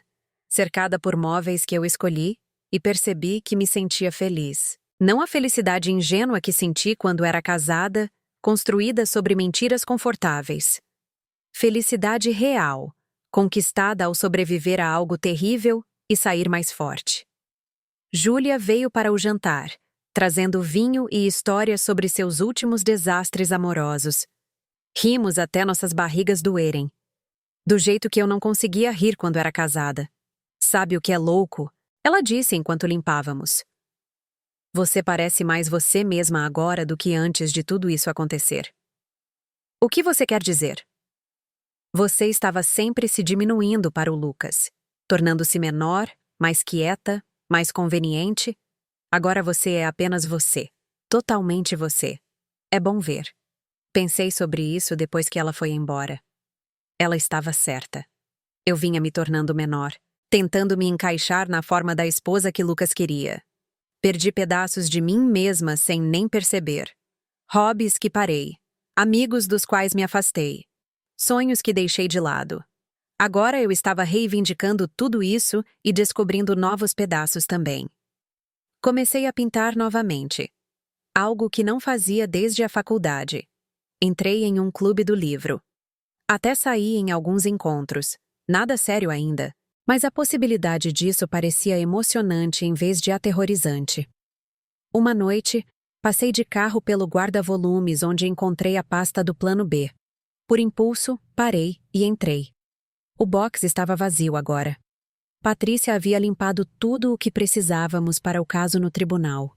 Cercada por móveis que eu escolhi, e percebi que me sentia feliz. Não a felicidade ingênua que senti quando era casada, construída sobre mentiras confortáveis. Felicidade real, conquistada ao sobreviver a algo terrível e sair mais forte. Júlia veio para o jantar, trazendo vinho e histórias sobre seus últimos desastres amorosos. Rimos até nossas barrigas doerem. Do jeito que eu não conseguia rir quando era casada. Sabe o que é louco? Ela disse enquanto limpávamos. Você parece mais você mesma agora do que antes de tudo isso acontecer. O que você quer dizer? Você estava sempre se diminuindo para o Lucas, tornando-se menor, mais quieta, mais conveniente. Agora você é apenas você, totalmente você. É bom ver. Pensei sobre isso depois que ela foi embora. Ela estava certa. Eu vinha me tornando menor, tentando me encaixar na forma da esposa que Lucas queria. Perdi pedaços de mim mesma sem nem perceber. Hobbies que parei. Amigos dos quais me afastei. Sonhos que deixei de lado. Agora eu estava reivindicando tudo isso e descobrindo novos pedaços também. Comecei a pintar novamente. Algo que não fazia desde a faculdade. Entrei em um clube do livro. Até saí em alguns encontros. Nada sério ainda. Mas a possibilidade disso parecia emocionante em vez de aterrorizante. Uma noite, passei de carro pelo guarda-volumes onde encontrei a pasta do plano B. Por impulso, parei e entrei. O box estava vazio agora. Patrícia havia limpado tudo o que precisávamos para o caso no tribunal.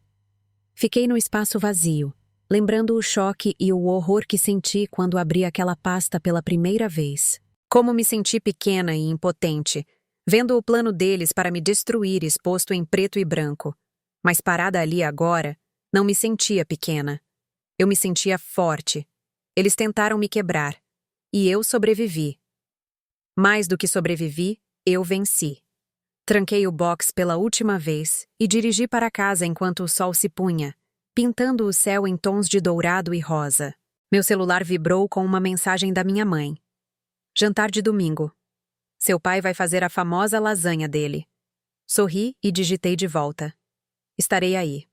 Fiquei no espaço vazio, lembrando o choque e o horror que senti quando abri aquela pasta pela primeira vez. Como me senti pequena e impotente, vendo o plano deles para me destruir exposto em preto e branco. Mas parada ali agora, não me sentia pequena. Eu me sentia forte. Eles tentaram me quebrar. E eu sobrevivi. Mais do que sobrevivi, eu venci. Tranquei o box pela última vez e dirigi para casa enquanto o sol se punha, pintando o céu em tons de dourado e rosa. Meu celular vibrou com uma mensagem da minha mãe. Jantar de domingo. Seu pai vai fazer a famosa lasanha dele. Sorri e digitei de volta. Estarei aí.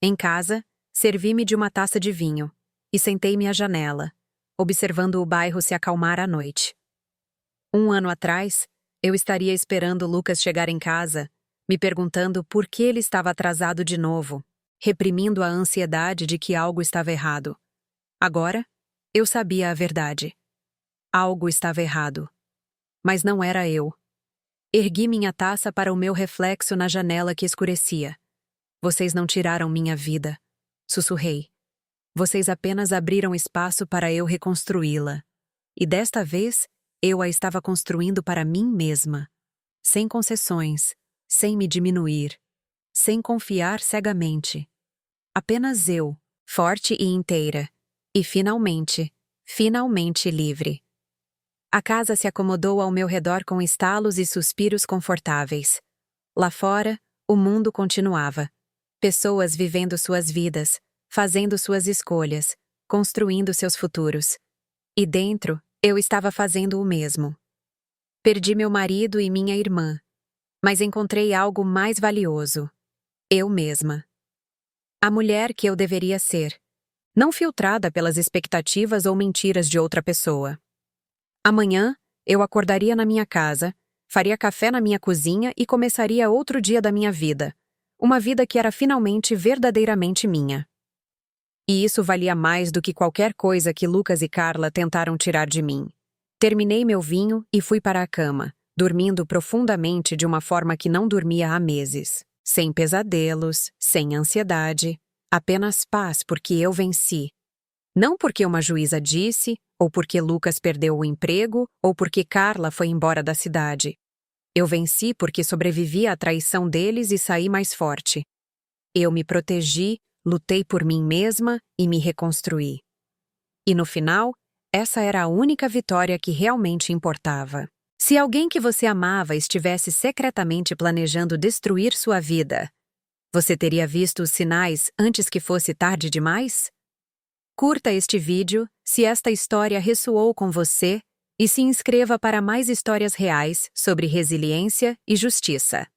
Em casa, servi-me de uma taça de vinho e sentei-me à janela, observando o bairro se acalmar à noite. 1 ano atrás, eu estaria esperando Lucas chegar em casa, me perguntando por que ele estava atrasado de novo, reprimindo a ansiedade de que algo estava errado. Agora, eu sabia a verdade. Algo estava errado. Mas não era eu. Ergui minha taça para o meu reflexo na janela que escurecia. Vocês não tiraram minha vida. Sussurrei. Vocês apenas abriram espaço para eu reconstruí-la. E desta vez, eu a estava construindo para mim mesma. Sem concessões, sem me diminuir, sem confiar cegamente. Apenas eu, forte e inteira. E finalmente livre. A casa se acomodou ao meu redor com estalos e suspiros confortáveis. Lá fora, o mundo continuava. Pessoas vivendo suas vidas, fazendo suas escolhas, construindo seus futuros. E dentro, eu estava fazendo o mesmo. Perdi meu marido e minha irmã, mas encontrei algo mais valioso. Eu mesma. A mulher que eu deveria ser, não filtrada pelas expectativas ou mentiras de outra pessoa. Amanhã, eu acordaria na minha casa, faria café na minha cozinha e começaria outro dia da minha vida. Uma vida que era finalmente verdadeiramente minha. E isso valia mais do que qualquer coisa que Lucas e Carla tentaram tirar de mim. Terminei meu vinho e fui para a cama, dormindo profundamente de uma forma que não dormia há meses. Sem pesadelos, sem ansiedade, apenas paz porque eu venci. Não porque uma juíza disse, ou porque Lucas perdeu o emprego, ou porque Carla foi embora da cidade. Eu venci porque sobrevivi à traição deles e saí mais forte. Eu me protegi, lutei por mim mesma e me reconstruí. E no final, essa era a única vitória que realmente importava. Se alguém que você amava estivesse secretamente planejando destruir sua vida, você teria visto os sinais antes que fosse tarde demais? Curta este vídeo se esta história ressoou com você e se inscreva para mais histórias reais sobre resiliência e justiça.